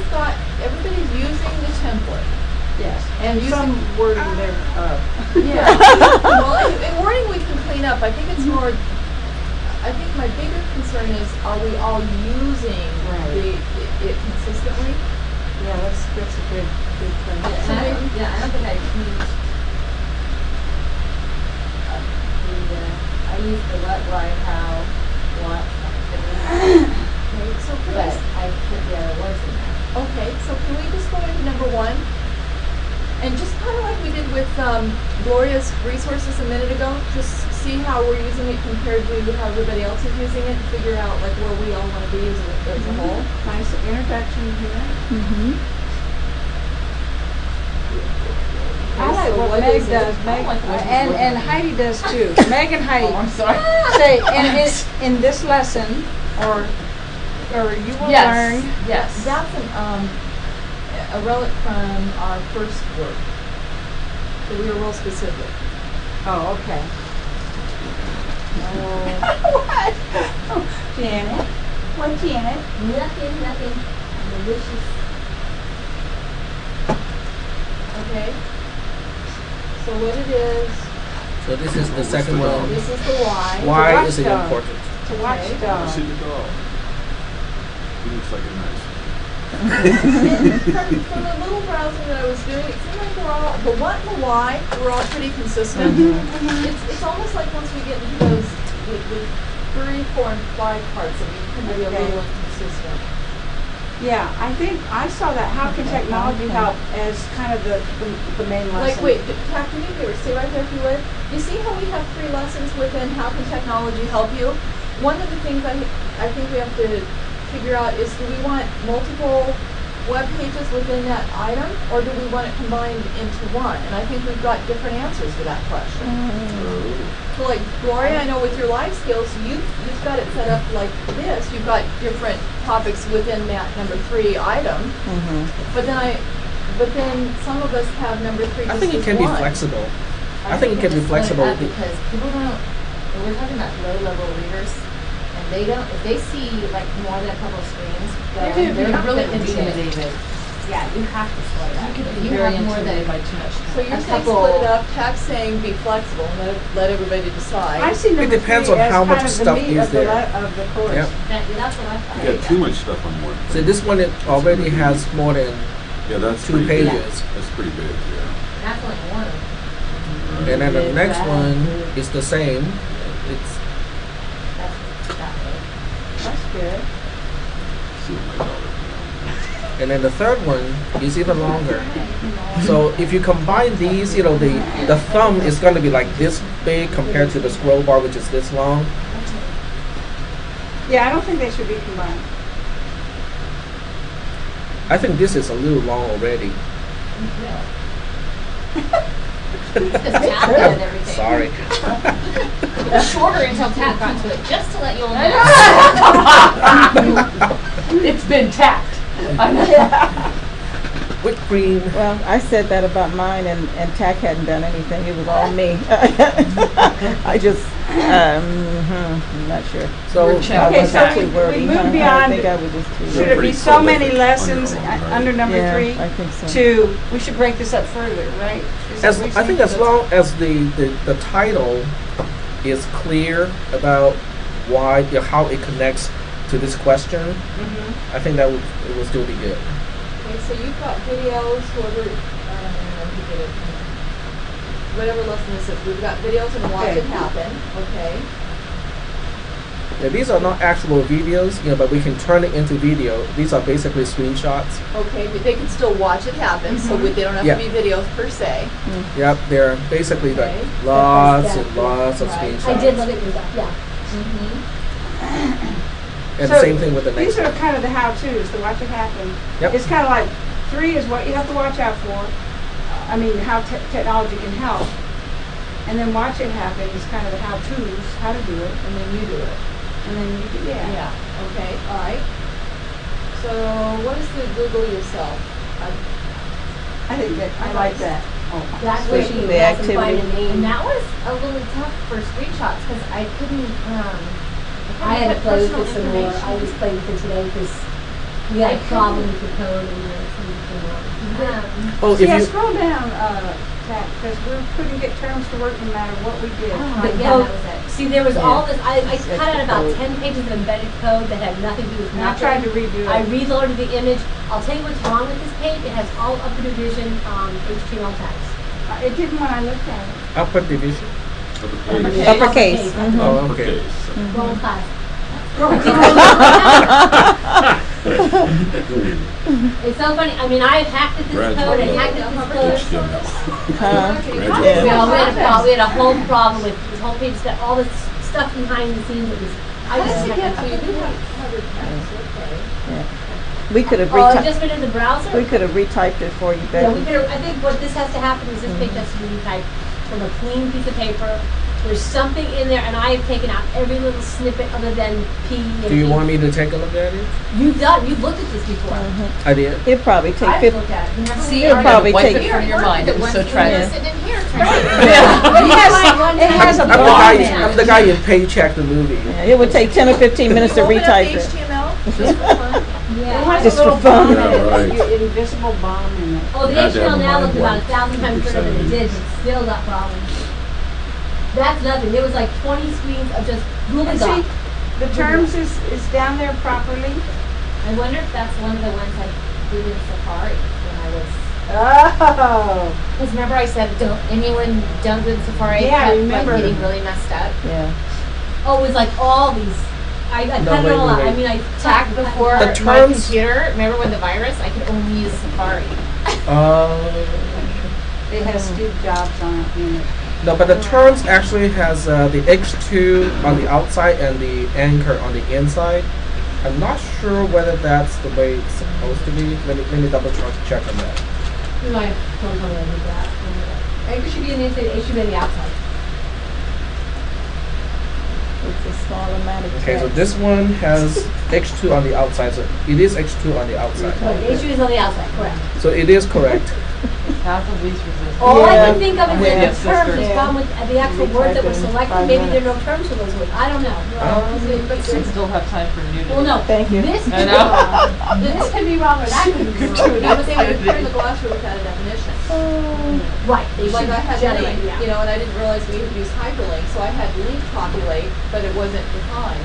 using the template. Yes, And and some wording there. Yeah. Well, in wording we can clean up. I think it's more, I think my bigger concern is, are we all using Right. it consistently? Yeah, that's a good thing. I don't think I used I used the what, why, how, what, Okay, so can but we, I put the other words in there. okay, so can we just go into number 1? And just kind of like we did with Gloria's resources a minute ago, just see how we're using it compared to how everybody else is using it, and figure out like where we all want to be as a whole. Nice introduction here. Mm-hmm. I like So what what Meg is it? does, Meg, and Heidi does too. Meg and Heidi. Oh, I'm sorry. Say, and in this lesson, or you will learn. Yes. That's a relic from our first work. So we were real specific. Oh, okay. What? Janet? plenty in it. Nothing malicious. Okay. So what it is, So this is the second one. this is the Y. Why is it watchdog. important? It's a Okay. I watchdog. see the dog. He looks like a nice. From the little browsing that I was doing, it seemed like we're all, the what and the why were all pretty consistent. It's almost like once we get into those, the 3, 4, and 5 parts of it, can be a Okay. little inconsistent. Yeah, I think I saw that, how can technology help, as kind of the main lesson. Like, wait, Tack, do me a favor, stay right there if you would. You see how we have 3 lessons within how can technology help you? One of the things I think we have to figure out is, do we want multiple web pages within that item, or do we want it combined into one? And I think we've got different answers for that question. So like, Gloria, I know with your life skills, you've got it set up like this. You've got different topics within that number 3 item. But then some of us have number 3 just I think it as can be one. flexible. I think it can be just split it flexible. up because people don't, when we're talking about low-level readers, and they don't, if they see like more than a couple of screens, they're not really gonna read it. intimidated. Yeah, you have to split it up. You could If be you very have more than intimidated by too much. So you're a saying couple- split it up, Tack's saying be flexible and let everybody decide. I see number depends 3 on as how much kind of the stuff meat is of the there. of the course. Yep. That's what I thought. You got too much stuff on one. So this one it already has more than Yeah, that's 2 pretty big. pages. That's pretty big, yeah. That's only one. And then the next one is the same. It's That's that big. That's good. See what my daughter. and then the third one is even longer. So if you combine these, you know, the thumb is going to be like this big compared to the scroll bar, which is this long. Yeah, I don't think they should be combined. I think this is a little long already. Because Tab and everything. Sorry. It was shorter until Tab got to it, just to let you all know. It's been tapped. Whipped cream. Well, I said that about mine, and Tack hadn't done anything. It was all me. I just, I'm not sure. So We're I checking. Okay, was so not we- too wordy. we moved I beyond- think I was just too Should wordy. it be pretty so many prolific lessons underlying, right? under number Yeah, 3 I think so. to, we should break this up further, right? Is that As, what you're I think saying? as long as the title is clear about why, you know, how it connects to this question, Mhm. I think that it will still be good. Okay, so you've got videos, whoever, I don't know who did it. Whatever lesson this is, we've got videos and watch Okay. it happen, okay? Yeah, these are not actual videos, you know, but we can turn it into video. These are basically screenshots. Okay, but they can still watch it happen, so they don't have Yeah. to be videos per se. Yep, they're basically like Okay. lots Step and by lots of Right. screenshots. I did look at these up, yeah. And So same thing with the next These are one. kind of the how-tos, the watch it happen. Yep. It's kind of like 3 is what you have to watch out for. I mean, how technology can help. And then watch it happen is kind of the how-tos, how to do it. And then you do it. And then you do, yeah. Yeah, okay, all right. So what is the Google yourself? I think that, I like that. Oh, That's where she The has to find a activity. name. And that was a little tough for screenshots because I couldn't, I had to put play with personal it some more. I information. was playing with it today because we had I a problem couldn't- with the code and Oh, if Yeah, you scroll down, because we couldn't get terms to work no matter what we did. But yeah, code- that was it. See, there was Yeah. all this, I It's cut out about code. 10 pages of embedded code that had nothing to do with And I nothing. tried to redo I it. reloaded the image. I'll tell you what's wrong with this page. It has all upper division HTML tags. It didn't when I looked at it. upper division. Uppercase. Uppercase. Mhm. Oh, okay. Uppercase. Wrong class. It's so funny. I mean, I hacked at this Graduate code and level. hacked at this code. Huh? Graduate Well, level. we had a whole problem with this whole page. It's got all this stuff behind the scenes. It was. How was does it get hacking. to you? You have covered text, okay. We could have Oh, retyped. just went in the browser. We could have retyped it for you, Yeah, we Becky. could. I think what this has to happen is this page has to be retyped from a clean piece of paper. There's something in there, and I have taken out every little snippet other than P. And Do you E. want me to take a look at it? You've looked at this before. I did. It'd probably take I've 50. looked at it. Never See, It'll I'm probably gonna wipe take- it from your mind. It was so We're tragic. sitting in here trying to. It has a I'm bar in the it. guy in Paycheck the movie. Yeah, it would take 10 or 15 minutes to Can you open up retype it. HTML? It Yeah. has Just a little for fun. bomb in Yeah, right. it, your invisible bomb in it. Oh, the Had to have HTML a now mind looks about block. 1,000 times better than it did, but still got problems. That's nothing. There was like 20 screens of just Google And Docs. see, the terms is down there properly. I wonder if that's one of the ones I did in Safari when I was, Oh. because remember I said, don't do it in Safari, Yeah, I kept, remember. like getting really messed up. Yeah. Oh, it was like all these. I No, cut it wait, all wait, out. I wait. mean, I Back cut- before The my terms- computer, remember when the virus, I could only use Safari. It has Steve Jobs on it in it. No, but the terms actually has the H2 on the outside and the anchor on the inside. I'm not sure whether that's the way it's supposed to be. Let me double check on that. You might don't tell me I did that. It should be in the inside. It should be on the outside. It's a small amount of Okay, so text. this one has H2 on the outside, so it is H2 on the outside. But the issue is on the outside, correct. So it is correct. Half of least resistance. All I Yeah. can think of is Yeah, that the sister. terms, the Yeah. problem with the actual words that were selected, maybe there are no terms for those words. I don't know. But you still have time for nudity. Well, no. Thank you. This I could be know. wrong. This could be wrong, or that could be wrong. I was able to put in the glossary without a definition. Right, they Like should I had generate, link, yeah. you know, and I didn't realize we had used hyperlink, so I had link populate, but it wasn't defined.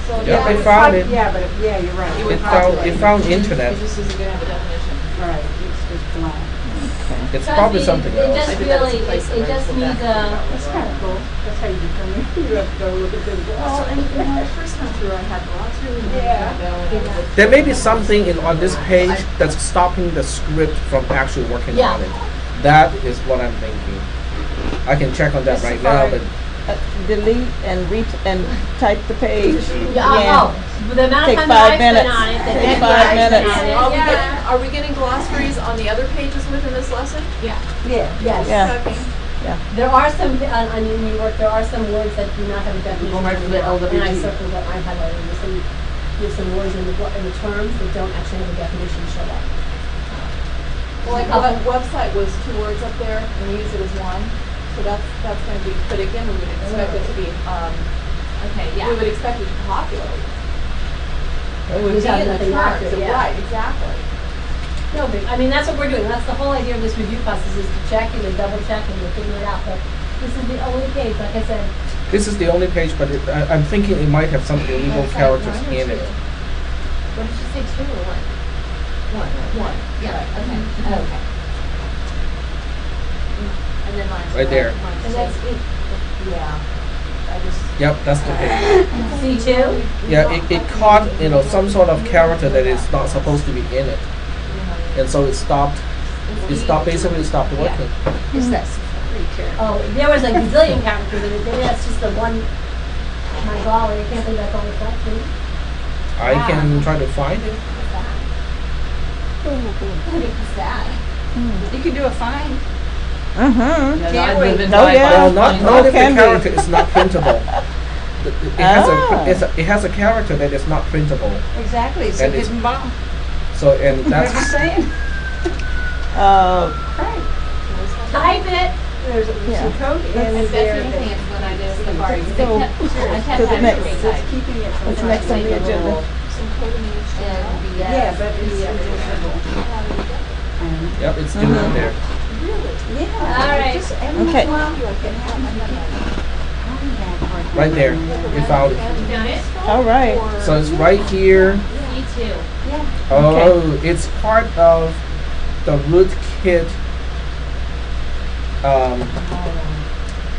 So Yeah, yeah, I it's found hard- it. Yeah, but yeah, you're right. It found internet. It just isn't gonna have a definition. Right, it's just blank. It's Trust probably me, something It else. just really, it just needs a, That's kind of cool. That's how you determine. You have to go look at the Well, and when I first come through, I had glossary, and Yeah. then There may be something on this page that's stopping the script from actually working Yeah. on it. That is what I'm thinking. I can check on that right now, but Delete and type the page. yeah, oh, the amount Take of time that 5 I spent minutes. on it, the Take heck 5 I spent minutes. on it. Are we Yeah. getting, are we getting glossaries on the other pages within this lesson? Yeah. Yeah. Yes. Yeah. Okay. There are some, on New York, there are some words that do not have a definition. Go back to the And I LWT. circled what I highlighted, there's some words in the terms that don't actually have a definition show up. Well, like Okay. website was 2 words up there, and we use it as one, so that's gonna be, but again, we would expect it to be, Okay, yeah. we would expect it to populate. It would Without be in the nothing terms, after, yeah. right, exactly. No, but, I mean, that's what we're doing, that's the whole idea of this review process, is to check and to double check and to figure it out, but this is the only page, like I said, this is the only page, but I'm thinking it might have some illegal characters in it. What did you say, 2 or 1? One, yeah, okay, okay. And then mine's. Right there. mine's And that's two. it, yeah, I just. Yep, that's the page. C2, Yeah, it caught, some sort of character that is not supposed to be in it. And so it stopped working. It's this. oh, there was a gazillion characters in it, maybe that's just the one, my golly, I can't believe that's all it's like, too. I can try to find it. What's that? You can do a fine. Mm-hmm. Yeah, Can't I wait. live in No, my yeah. Well, mind. not if the can be. character is not printable. Ah. It has a character that is not printable. Exactly, it's a And it's- hidden bomb. So, and I'm just that's, saying. Right. Type it, There's Yeah. some code in That's there anything that is when I did Safari. I So, kept to the having next- to it's retype. keeping it from. What's next on the being a agenda? little- Some coding in And HTML. the, Yeah, but it's invisible. yep, it's doing it there. Yeah. All right. Just every Okay. while you can have. Right there. We found it. You found it? All right. So it's right here. C2. Oh, it's part of the rootkit.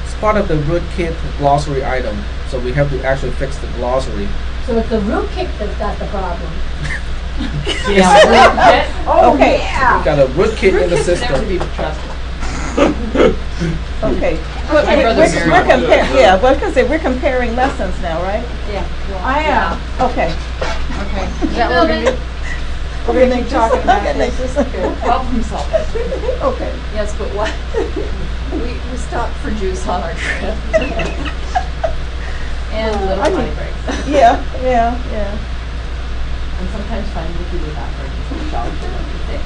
It's part of the rootkit glossary item. So we have to actually fix the glossary. so it's the rootkit that's got the problem. Yeah. Oh, Okay. yeah. We've got a rootkit in the Rootkits never to system. be trusted. Okay. My brother married one. Yeah, well, because we're comparing lessons now, right? Yeah. Okay. Okay. Is that what we're gonna do? We're gonna keep talking about this. Problem solving. Okay. Yes, but what, we stopped for juice on our trip. And little I potty mean- breaks. Yeah. And sometimes finding the TV after it's jolly good.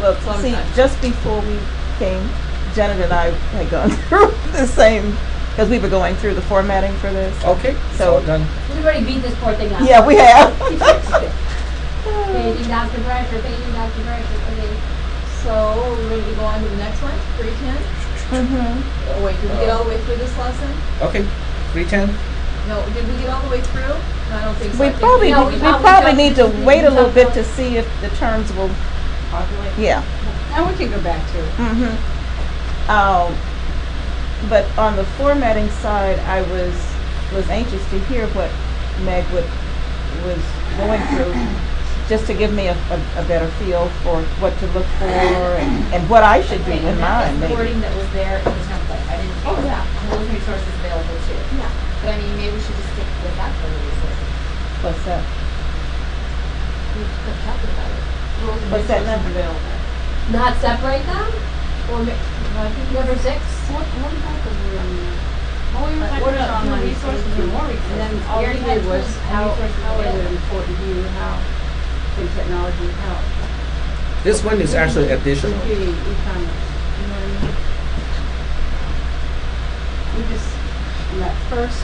Well, see, Sometimes. just before we came, Janet and I had gone through the same because we were going through the formatting for this. Okay, So- so done. We've already beat this poor thing up. Yeah, we have. Paging Dr. Bradford, paging Dr. Bradford, okay. So, are we ready to go on to the next one, 310? Oh, wait, did we get all the way through this lesson? Okay, 310. No, did we get all the way through? No, I don't think so. We I think probably, No, we we probably probably need to wait a little bit to see if the terms will, Populate. yeah. Now we can go back to it. But on the formatting side, I was anxious to hear what Meg was going through, just to give me a better feel for what to look for and what I should do Okay, in and that mine, is the maybe. wording that was there in the template. I didn't change that. And those resources available too. Yeah. But I mean, maybe we should just stick with that for the resources. What's that? We kept talking about it. Rules and What's that resources number? available. Not separate them? Or, no, I think Number 6? What about the word on there? well, we were What talking is about fewer online resources safety? and more resources. And then We all we already had did was tools and how resources is it available. important to you, how can technology help? This one is actually additional. Computing, e-commerce, you know what I mean? We just, in that first.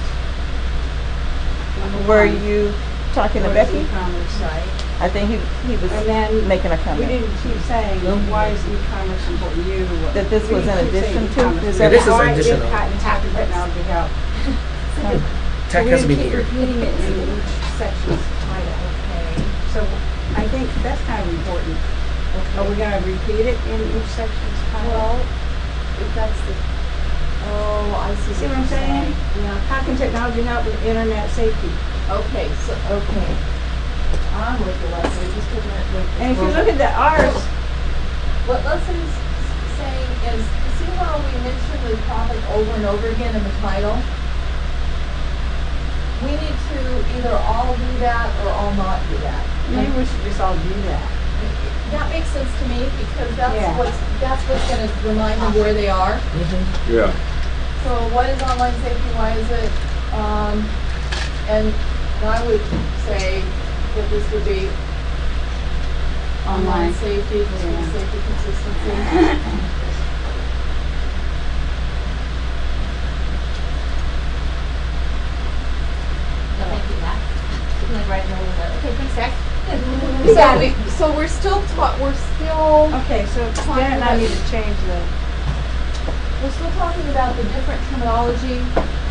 number Were one, you talking to was Becky? E-commerce, right? I think he was And then making a we comment. didn't keep saying, why is e-commerce important to you? That this We was in didn't keep addition saying to? e-commerce. Is Yeah, this is Why additional. Patent technology help. Tech has to be here. Repeating it in each section's title. Okay. So I think that's kind of important. Are we gonna repeat it in each section's title? Well, if that's the, oh, I see. See what I'm you're saying? Yeah. How can technology help with internet safety? Okay, okay. I'm with you, Leslie, just looking at the. And if you look at the R's, What Leslie's saying is, you see how we mention the topic over and over again in the title? We need to either all do that or all not do that. maybe we should just all do that. That makes sense to me because Yeah. that's what's gonna remind them where they are. Yeah. So what is online safety, why is it, and I would say that this would be online safety, this would be Yeah. safety consistency. No, thank you, Matt. Sitting like right in the middle of it. Okay, thanks, Zach. So we're still we're still, Okay, so Janet and I need to change we're still talking about the different terminology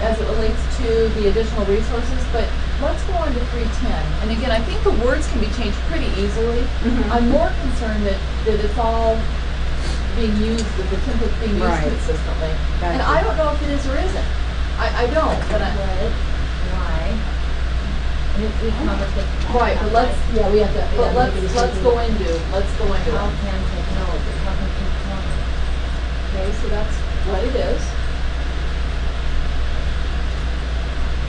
as it relates to the additional resources, but let's go on to 310. And again, I think the words can be changed pretty easily. I'm more concerned that it's all being used, that the template's being used Right. consistently. And Gotcha. I don't know if it is or isn't. I don't, but Why? E-commerce with. right, but let's, Yeah, we have to. but let's go into How it. can technology, how can technology? Okay, so that's what it is.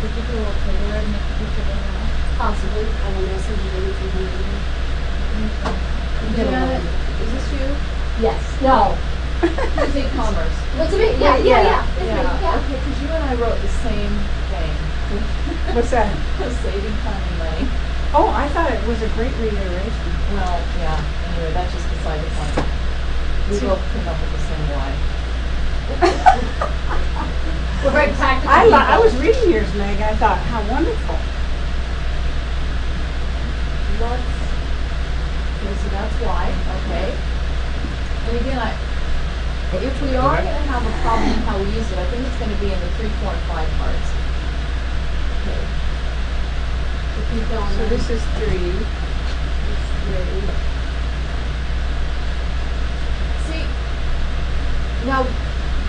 Could you do a little clearer and make the picture bigger enough? Possibly. I don't know, something maybe from here. Janet, is this you? Yes, no. Who's e-commerce? What's it mean? Yeah, it's me, yeah. Okay, because you and I wrote the same thing. the, what's that? Saving time and money. Oh, I thought it was a great reiteration. Well, yeah, anyway, that's just beside the point. We both came up with the same why. We're very practical I people. was reading yours, Meg, I thought, how wonderful. Let's, okay, so that's why, okay. And again, if we are gonna have a problem in how we use it, I think it's gonna be in the 3, 4, and 5 parts. Okay. So keep going. So this is 3. See, now,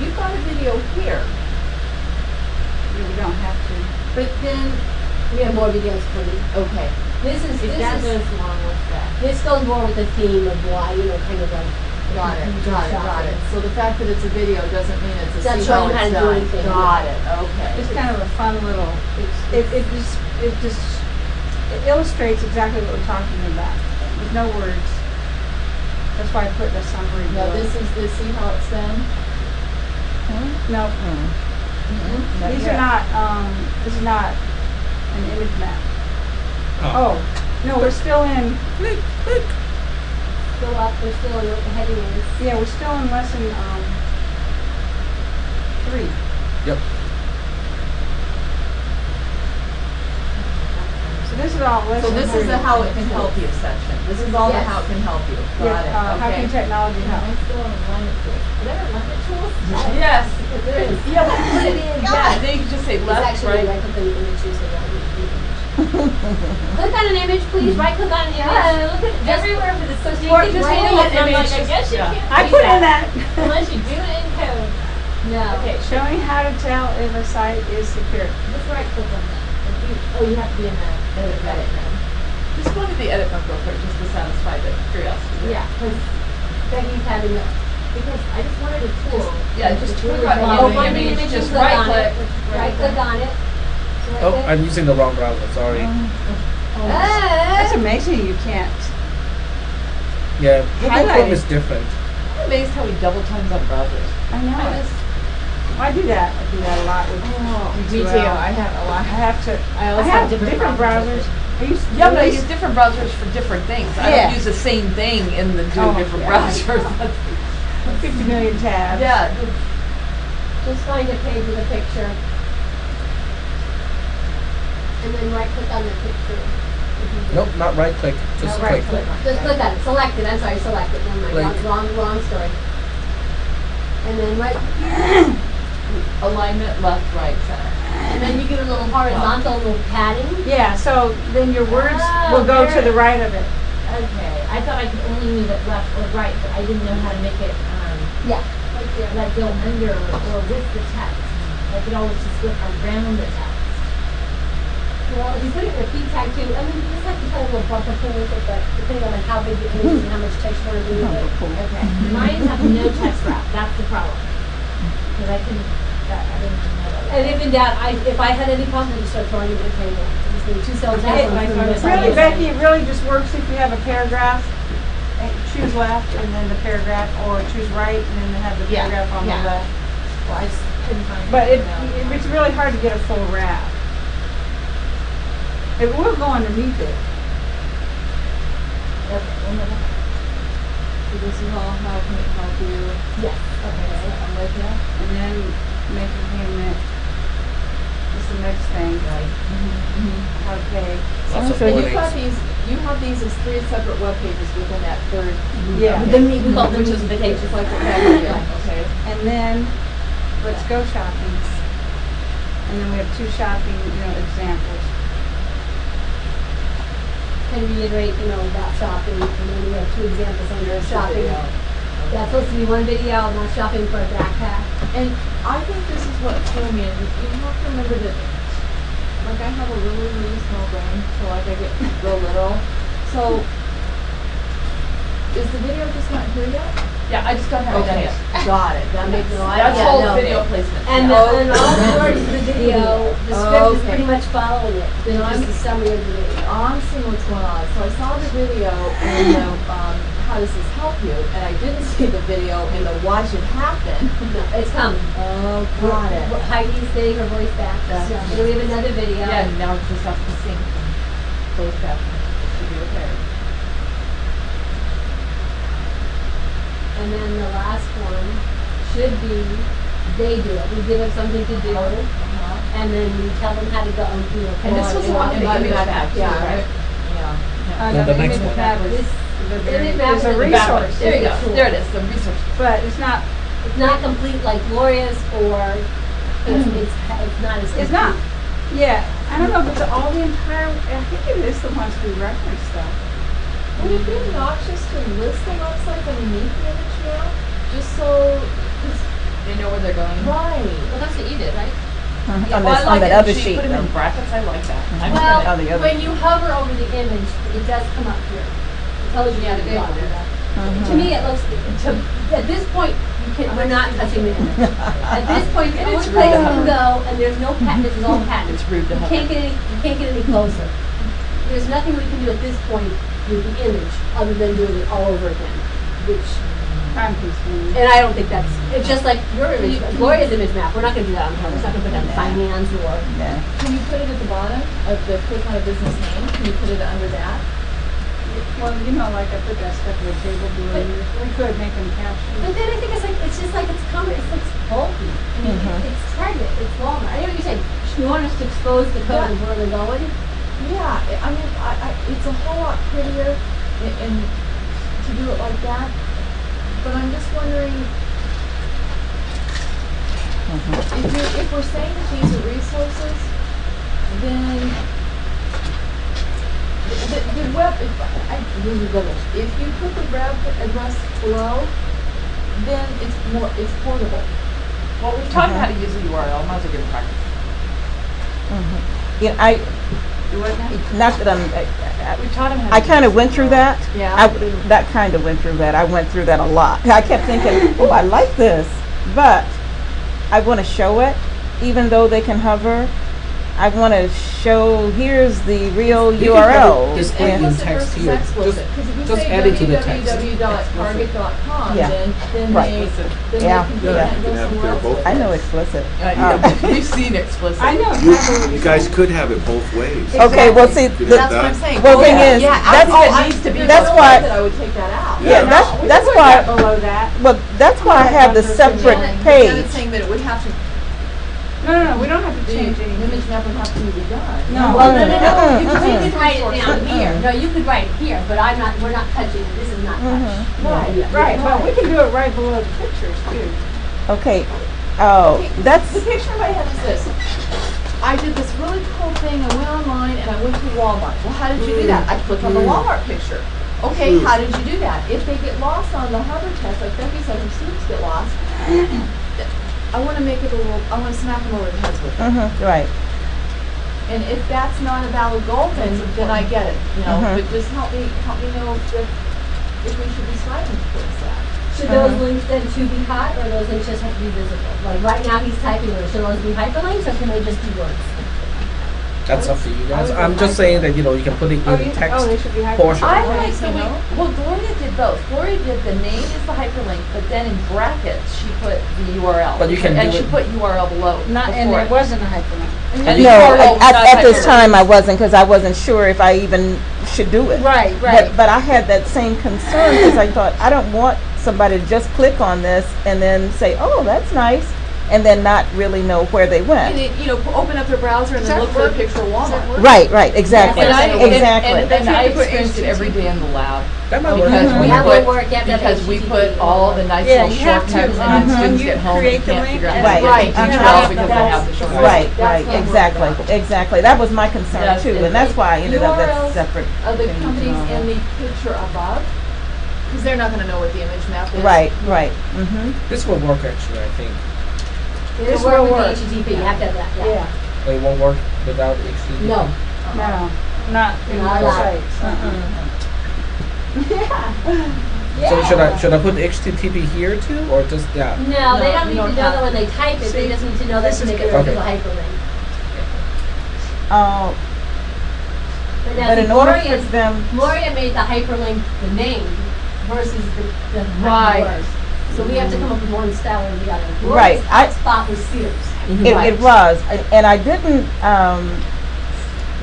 you've got a video here, We don't have to. but then, We have more videos for you. okay, This is, That goes along with that. this goes more with the theme of why, kind of like. got it. So the fact that it's a video doesn't mean it's a That's see how showing it's how to do done. anything. Got it, okay. It's kind of a fun little, it just it illustrates exactly what we're talking about, with no words. That's why I put the summary Now, below. this is the see how it's done? No, these are not, this is not an image map. Oh, no, we're still in, Go up, we're still in what the heading is. yeah, we're still in lesson, 3. Yep. all, let's. So this is the how it can help you section. This is all the Yes. how it can help you. Got it, How can okay. technology Am I help? still on alignment tools? Are there alignment tools? Yes. There is. Yeah, but put it in, yeah, then you can just say It's left, actually right. right click on the image, so that would be the image. Click on an image, please, right click on an image. Yeah, look at everywhere for the Just support, just right hitting click, an I'm like, image. I guess you Yeah. can't I do put in that. Unless you do it in code. No. Okay, Showing how to tell if a site is secure. just right click on that. You have to be in the edit mode. Just go to the edit mode real quick, just to satisfy the curiosity. Yeah, because Beggie's having a, because I just wanted a tool. Yeah, just click on oh, the find the image, image and just click right on it. click. Right click on it. So right Oh, there. I'm using the wrong browser, sorry. That's amazing, you can't. Yeah, Google Highlight Chrome it. is different. I'm amazed how we double times on browsers. I know I it. just, I do that a lot with. me too, I have a I lot. have to, I I always have have different browsers. I use. Yeah, but I use different browsers for different things. I Yeah. don't use the same thing in the two Oh, different yeah. browsers. That's- 50 million tabs. Yeah, Just find a page with a picture. And then right click on the picture. Nope, not right click, just No, right click. Just click on it, select it, I'm sorry, select it, never mind, Click. wrong story. And then right, alignment left, right, center. and then you give it a little horizontal, little padding. Yeah, so then your words Oh, will go to there. the right of it. Okay, I thought I could only move it left or right, but I didn't know how to make it, Yeah, right there. like go under or with the text. I could always just go around the text. Well, if you put it in a feed tag too, I mean, you just have to put a little bumper pool with it, but depending on like how big the image is and how much text you want to do with it. Okay, mine have no text wrap, that's the problem. Because I couldn't, I didn't know that. And if in doubt, if I had any problem, I'd just start throwing it in a table. I just need 2 cells. Really, Becky, it really just works if you have a paragraph, and choose left and then the paragraph, or choose right and then have the Yeah, paragraph on the yeah. left. Well, I just couldn't find. But no. it's really hard to get a full wrap. It will go underneath it. Okay, one minute. So this is all how can it help you? Yes. Okay, I'm with you. And then make a payment. That's the next thing. Right. Okay. Lots of So warnings. you have these as 3 separate web pages within that third. Yeah. We call them Which is the pages. just like what that is. Yeah. Okay. And then, let's go shopping. And then we have 2 shopping, examples. Can reiterate, about shopping, and then we have 2 examples under shopping. That's supposed to be 1 video, not shopping for a backpack. And I think this is what threw me, and you have to remember that, like, I have a really, really small brain, so like I get real little. So, is the video just not here yet? Yeah, I just don't have it done Okay, yet. got it, that makes sense. That's yeah, all no. video placement. And, Yeah. and all the words of the video, the script is Okay. pretty much following it. Then Then just a summary of the video. I'm seeing what's going on. So I saw the video and how does this help you? And I didn't see the video in the watch it happen. No, it's coming. Oh, got it. Heidi's getting her voice back. That's So, then we have another video. Yeah, now it's just have to sync and close that. It should be okay. And then the last one should be, they do it. We give them something to do, and then we tell them how to go, And come this on, was and the one on. that you got back too, Yeah. right? Yeah. No, the the next image one. map is This- the image very- map is is a the resource. backwards. There you go. It's a tool. There it is, the research. But it's not, It's not complete like Gloria's, or it's not as complete. it's not. Yeah, I don't know if it's all the entire, I think it is the ones we referenced though. Would it be obnoxious to list the website underneath the image now? Just so, They know where they're going. right. Well, that's what you did, right? On Well, this, I like on that it. other She sheet. put them in though. brackets, I like that. I'm Well, on the other. when you hover over the image, it does come up here. It tells you how to go. To me, it looks, at this point, we're not touching the image. At this point, the only It's place you rude. can go, and there's no patent, this is all patent. It's rude to You hover. can't get any closer. There's nothing we can do at this point with the image, other than doing it all over again, which, Time consuming. and I don't think that's, it's just like your image, Gloria's image map, we're not gonna do that on purpose, we're not gonna put down finance or. Yeah. Can you put it at the bottom of the click on a business name? Can you put it under that? Well, like I put that stuff in the table below you. We could make them But captions. then I think it's just like, it's bulky. I mean, it's Target, it's Walmart. I know what you're saying. You want us to expose the code of where they're going, Yeah, I mean, it's a whole lot prettier and to do it like that. But I'm just wondering, if we're saying that these are resources, then the web, if you put the web address below, then it's portable. Well, we've taught them how to use the URL, might as well give them practice. Yeah, Do what now? not that We taught them how to I use kind of the went through URL. that. Yeah. That kind of went through that. I went through that a lot. I kept thinking, oh, I like this, but I want to show it, even though they can hover. I want to show, here's the real You can URL. have it just and- in text here. Explicit, because if you Just say add it to the text. www.target.com, Yeah. then Right. they Yeah. can Yeah, can't you go can have it somewhere there else. both with I it. know explicit. We've seen explicit. I know. You guys could have it both ways. Okay, well, see, Could the- have That's what I'm that. saying. Well, Oh, thing yeah. is, Yeah, that's- I needs to be that's don't why- like that I would take that out. Yeah, that's why, Below that. well, that's why I have the separate Then page. it's saying that it would have to, No, we don't have to the change anything. image map would have to be redone. No. Well, no, you Mm-mm. could write it down here. No, you could write it here, but we're not touching it. This is not touched. Right. Right, but we can do it right below the pictures too. Okay, oh, that's, The picture in my head is this. I did this really cool thing, I went online and I went to Walmart. Well, how did you do that? I clicked on the Walmart picture. Okay, how did you do that? If they get lost on the hover test, like Becky said, her students get lost, I want to make it a little, I want to smack them over the heads with it. right. And if that's not a valid goal, then I get it, you know, but just help me know if we should be striving towards that. Should those links then too be hot, or those links just have to be visible? Like right now, he's typing them. Should those be hyperlinks, or can they just be words? That's up to you guys. I'm just saying that, you know, you can put it in the text they should be hyperlinked. portion. I like the way, well, Gloria did both. Gloria did the name is the hyperlink, but then in brackets, she put the URL. But you can And do she it- put URL below. Not, and before there it. wasn't a hyperlink. And the No, URL was not at this hyperlinked. time I wasn't, because I wasn't sure if I even should do it. Right. But I had that same concern, because I thought, I don't want somebody to just click on this and then say, oh, that's nice, and then not really know where they And went. it, you know, open up their browser and then look for a picture of Walmart. Right, exactly, And I exactly. experienced it every day in the lab. That might work. Because we That put, will work. You have to have because we HTTP put all the nice Yeah, little you have to, shortcuts, and then students you get home and create the can't link figure out and- how to Right, get to right. URL because they have the shortcuts. Right, That's right, what I'm exactly, worried about. exactly. That was my concern Yes, too, and and that's why I ended up that URLs separate. Of the page companies and all in the picture above, because they're not gonna know what the image map is. Right, This will work actually, I think. This will will work work. with the HTTP. You have to have that. Yeah. But it won't work without HTTP. No. No, not in Not the allowed. sites. So should I put HTTP here too, or just that? No, they don't you need to don't know have that when they type it. They See, just need to know that this to is make it good. into a Okay. hyperlink. Uh, But now but see, in order for them, Gloria made the hyperlink the name versus the Right. words. So we have to come up with one style or the other. Right, Gloria's hotspot was Sears. it was, and I didn't,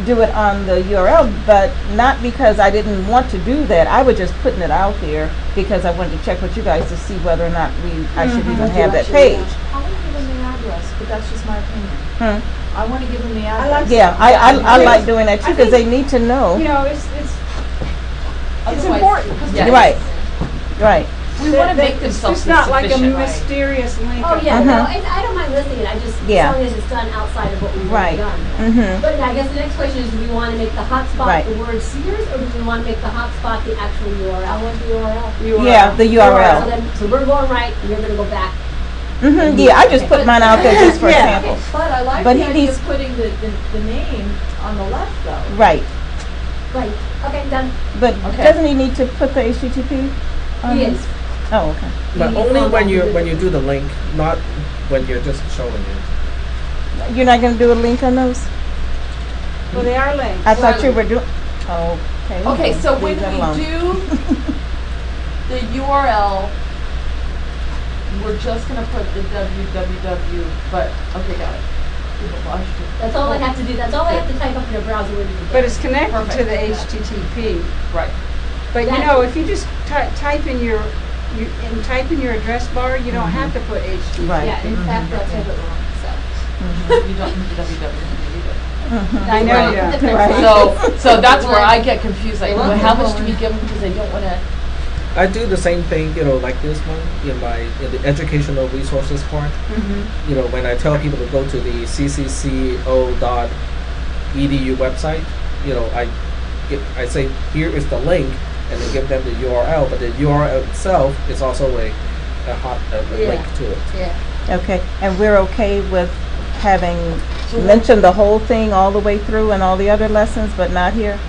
do it on the URL, but not because I didn't want to do that. I was just putting it out there because I wanted to check with you guys to see whether or not I should even have that page. I want to give them the address, but that's just my opinion. I want to give them the like address. Yeah, I like doing that too, I because they think- need to know. You know, it's Otherwise- important. Yeah. Right. We want to That- make that themselves It's just not like a sufficient. mysterious link. Oh, yeah, Mhm. no, I don't mind listing it. I just, Yeah. as long as it's done outside of what we've Right. already done. Mm-hmm. But I guess the next question is, do we want to make the hotspot Right. the word Sears, or do we want to make the hotspot the actual URL? I want the URL. Yeah, the So URL. then, so we're going right, and you're gonna go back. Mm-hmm. Yeah, I just put mine out there just for Yeah. example. But I like But the he idea needs- of putting the name on the left though. Right. Right, okay, done. But Okay. doesn't he need to put the HTTP on He it? is. Oh, okay. But You only found when out you the when you do the link, not when you're just showing it. You're not gonna do a link on those? Well, they are linked. I thought you were doing, oh, okay. Okay, so when Leave that we alone. do the URL, we're just gonna put the www, but, okay, got it. That's all they have to do, that's all they have to type up in their browser when you do But it's connected to Perfect. the HTTP. Right. But you That- know, if you just type in your address bar, you don't have to put HTTP. Right. Yeah, in fact, that's it wrong, so. You don't need the www, you need it. I know, yeah. So that's where I get confused, like, well, how much do we give them because they don't wanna, I do the same thing, like this one in the educational resources part. When I tell people to go to the ccco.edu website, I say here is the link, and then give them the URL. But the URL itself is also a link to it. Yeah. Okay, and we're okay with having mentioned the whole thing all the way through and all the other lessons, but not here?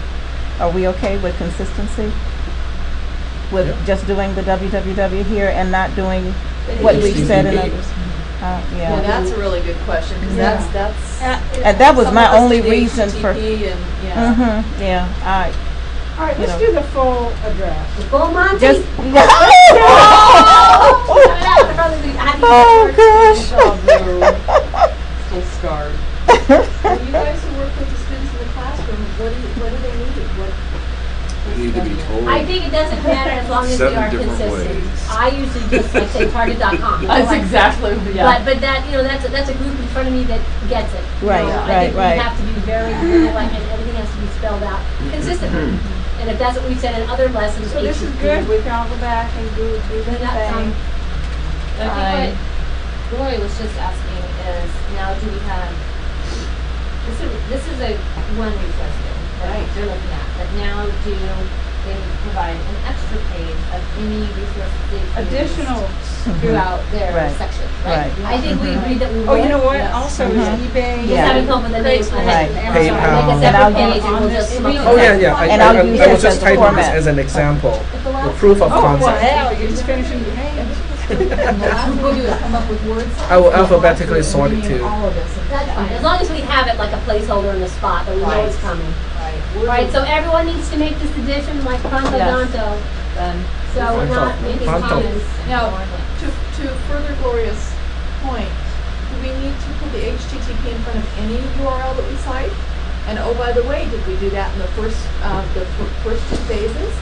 Are we okay with consistency? With just doing the www here and not doing what we said in others? Yeah, that's a really good question, because that's. And that was some my of us only did reason for. HTTP and, Yeah, All right, let's do the full address. The full Monty. just. Oh, gosh. still scarred. When you guys who work with the students in the classroom, what do they need? They need to be told. I think it doesn't matter as long as we 7 are different consistent. ways. I usually just like say target.com. That's exactly, But that, that's a group in front of me that gets it. Right, I think right. we have to be very, and everything has to be spelled out consistently. And if that's what we said in other lessons. So this is good, we can all go back and do the thing. I think what Gloria was just asking is, now do we have, this is a one resource that they're looking at, but now do they provide an extra page of any resources they've used Additional. throughout their Right. section, right? Right. I think we agreed that we would. Oh, you know what, Yes. also is eBay. Just Yeah. haven't come up with a name. Right. PayPal. Make a And I'll separate page use- and we'll just come up with Oh that. yeah. And I'll use I this was just as a typing this format. as an example. If the The last proof of Oh, well, concept. hell, you're just finishing the page. the last thing we do is come up with words. I will alphabetically sort it too. All of this. That's fine, as long as we have it like a placeholder in the spot, that we know Right. it's coming. Right. Right, so everyone needs to make this addition like Pronto Yes. Danto, Done. so we're not making Pronto. comments. Now, to further Gloria's point, do we need to put the HTTP in front of any URL that we cite? And oh, by the way, did we do that in the first two phases?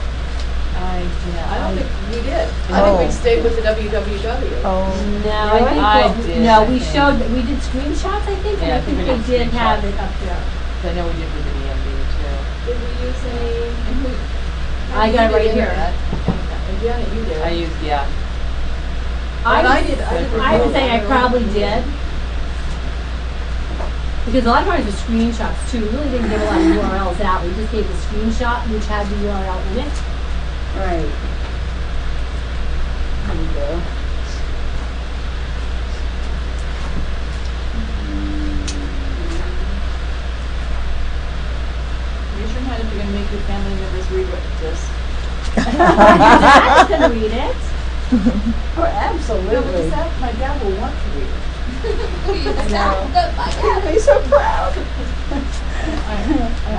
I don't think we did. I think we stayed with the www. Oh, No, I I think, did, no, I we think. showed, we did screenshots, I think, and Yeah, I think they did have it up there. I know we did with the EMD too. Did we use any, and who? I got it you right did here. that. And Janet, you did. I used, yeah. And I did. I would say I probably did. Because a lot of times the screenshots too, we really didn't give a lot of URLs out, we just gave the screenshot which had the URL in it. Right. There we go. Raise your hand if you're gonna make your family members read this. I'm gonna read it. Oh, No, absolutely. because my dad will want to read it. He's so proud. I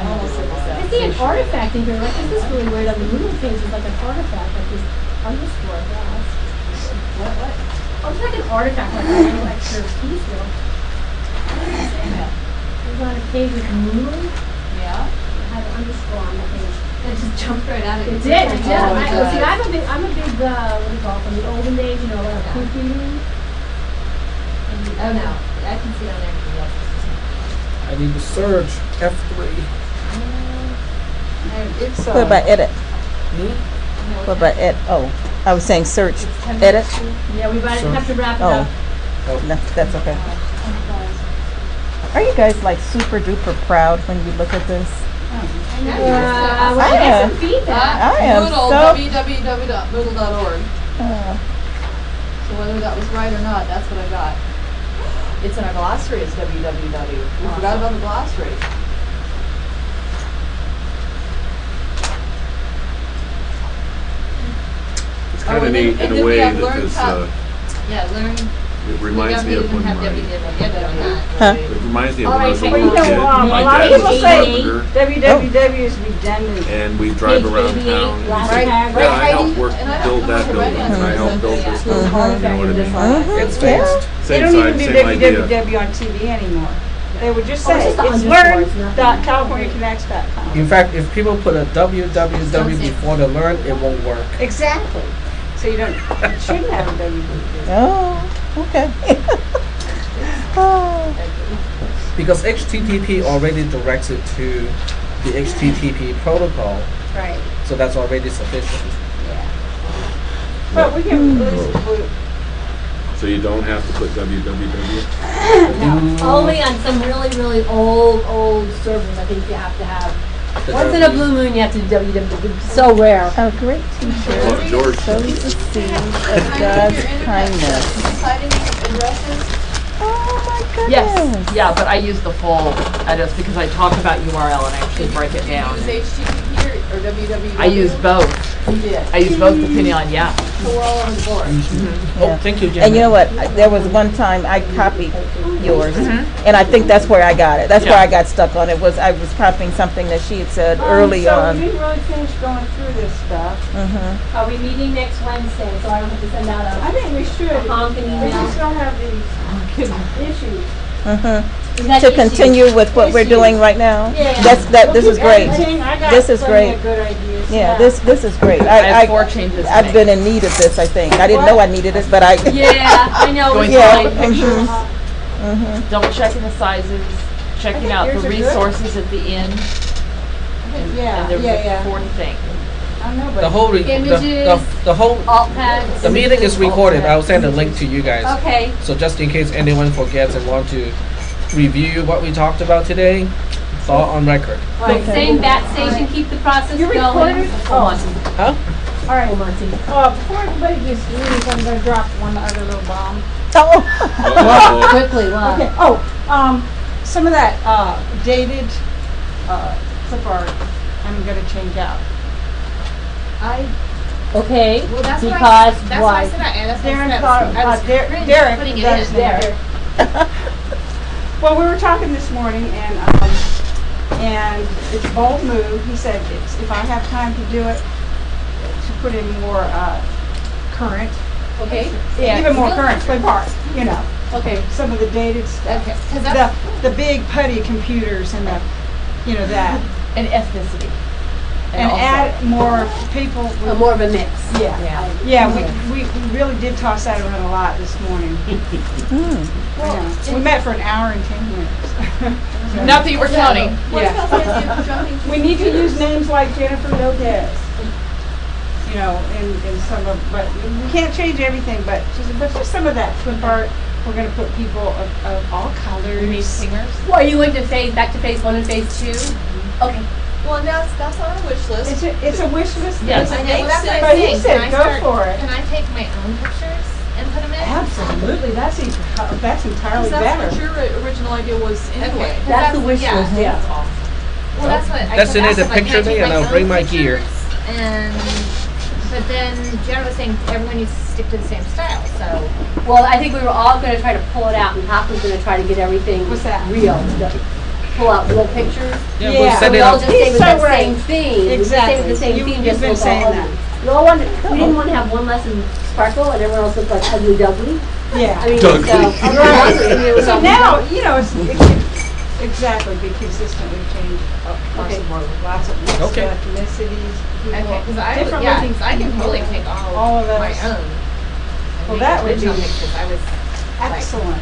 almost said this out. I see an artifact in here, like, this is really weird, on the movie page, there's like an artifact, like this underscore, yes. What? Oh, it's like an artifact, like a little extra piece here. There's on a page with moon, Yeah? it had an underscore on the page. It just jumped right out of It you. did, it did. Oh, it See, does. I'm a big, what do you call it, from the olden days, a lot of proofreading. Oh, no, I can see it on everybody else's. I need to search F3. It's, what about edit? What about oh, I was saying search, edit? Yeah, we might have to wrap it Oh. up. No, that's okay. Are you guys like super duper proud when you look at this? Well, I get am. some feedback. I am Moodle, so- www.moodle.org. So whether that was right or not, that's what I got. It's in our glossary, it's www. We forgot about the glossary. It's kind Oh, of and then- neat and in then a we way have that learned this, how- Yeah, learn. it reminds me of when have my, it www on that. Huh? reminds me of All when I right, was a so little you know, kid. a My lot of dad people was a say carpenter, www is redundant. and we drive Page around 88, town. and last he's like, paragraph. yeah, I Right, helped work, and I don't build know that how to write building, and I it. helped build this Little building. You know artifact what I in this mean? one. It's Yeah. fixed. They Same don't side, even do same idea. www on TV anymore. They would just Oh, it's say, just the it's underscores, nothing. learn.californiaconnects.com. In fact, if people put a www before the learn, it won't work. Exactly. So you don't, you shouldn't have a www. Oh, okay. Oh. because HTTP already directs it to the HTTP protocol, Right. so that's already sufficient. But we can, at least, So you don't have to put www? Only on some really, really old servers, I think you have to have. The Once in a W. blue moon, you have to do www. So rare. A great teacher George. sows the seed of Kind God's your internet, kindness. Citing addresses. Oh my goodness. Yes, yeah, but I use the full address because I talk about URL and actually break it down. Use HTTP or www? I use both. You did. I use both depending on, yeah. So we're all on the board. Oh, thank you, Janet. And you know what? There was one time I copied yours, Mm-hmm. and I think that's where I got it. That's where Yeah. I got stuck on it. Was I was copying something that she had said early so on. we didn't really finish going through this stuff. Mm-hmm. Are we meeting next Wednesday, so I don't have to send out I think we should. a honking We email? just don't have these issues. Mm-hmm. Is that To issue? continue with what we're doing right now. Yeah. This is great. Editing, I got This is plenty great. of good ideas. Yeah, this is great. I have 4 changes to I've make. been in need of this. I think I didn't know I needed it, but I. Yeah, I know. Going it's Yeah. to fine. pictures, Mhm. double checking the sizes, checking out the yours are good. resources at the end. Yeah, And there was yeah, a 4th thing. I know, but. The whole Images. the whole Alt pads. the meeting is recorded. I'll send a link to you guys. Okay. So just in case anyone forgets and want to review what we talked about today, it's all on record. The same bat station, keep the process You going. recorded? Oh, Huh? all right. Oh, Monty. Before everybody just leaves, I'm gonna drop one other little bomb. Oh. Uh-oh. Quickly, wow. Okay, some of that, dated, clip art, I'm gonna change out. Okay, Well, that's what because that's why? what I said. That's what Darren I thought, said. I was Derek, putting it that's in. Derek. Well, we were talking this morning and it's a bold move. He said if I have time to do it, to put in more, current, Okay, even more current clip art, you know, okay. some of the dated stuff. Okay, 'cause that's The big putty computers and the, you know, that. And ethnicity. And also- add more people. with- More of a mix. Yeah, yeah, we really did toss that around a lot this morning. We met for an hour and 10 minutes. Not that you were counting. what's Yeah. the idea of jumping to We need to use names like Jennifer Lopez, you know, in some of, but we can't change everything, but just some of that clip art. We're gonna put people of all colors. You need singers? Well, are you going to back to phase 1 and phase 2? Okay. Well, and that's on our wish list. It's a wish list. Yes. I know, well, that's what But I'm he saying. said Can I go start- for it. Can I take my own pictures and put them in? Absolutely, that's entirely That's better. what your original idea was anyway. That's the wish list, yeah. Well, that's what I That's kept in it, asking, the like, picture can I day, take and I'll own bring my gear. pictures? But then Jared was saying everyone needs to stick to the same style, so. Well, I think we were all gonna try to pull it out, and Hop was gonna try to get everything What's that? real. Pull out real pictures. Yeah, Yeah. we'll So set we it all up. just stay He's with so that right. same theme. We Exactly. stay with the same You- theme, you've just been look all saying ugly. that. We all wanted, we didn't wanna have one lesson sparkle and everyone else look like ugly duckly. Yeah. I mean, Duckly. so. Right. I mean, it was So all- now, you know, it can exactly be consistently changed across the board with lots of mixed Okay. ethnicities, people, Okay, because I would, different yeah, looking 'cause I can totally people. take All all of of my us. own. and Well, make that would original be pictures. I was like, Excellent.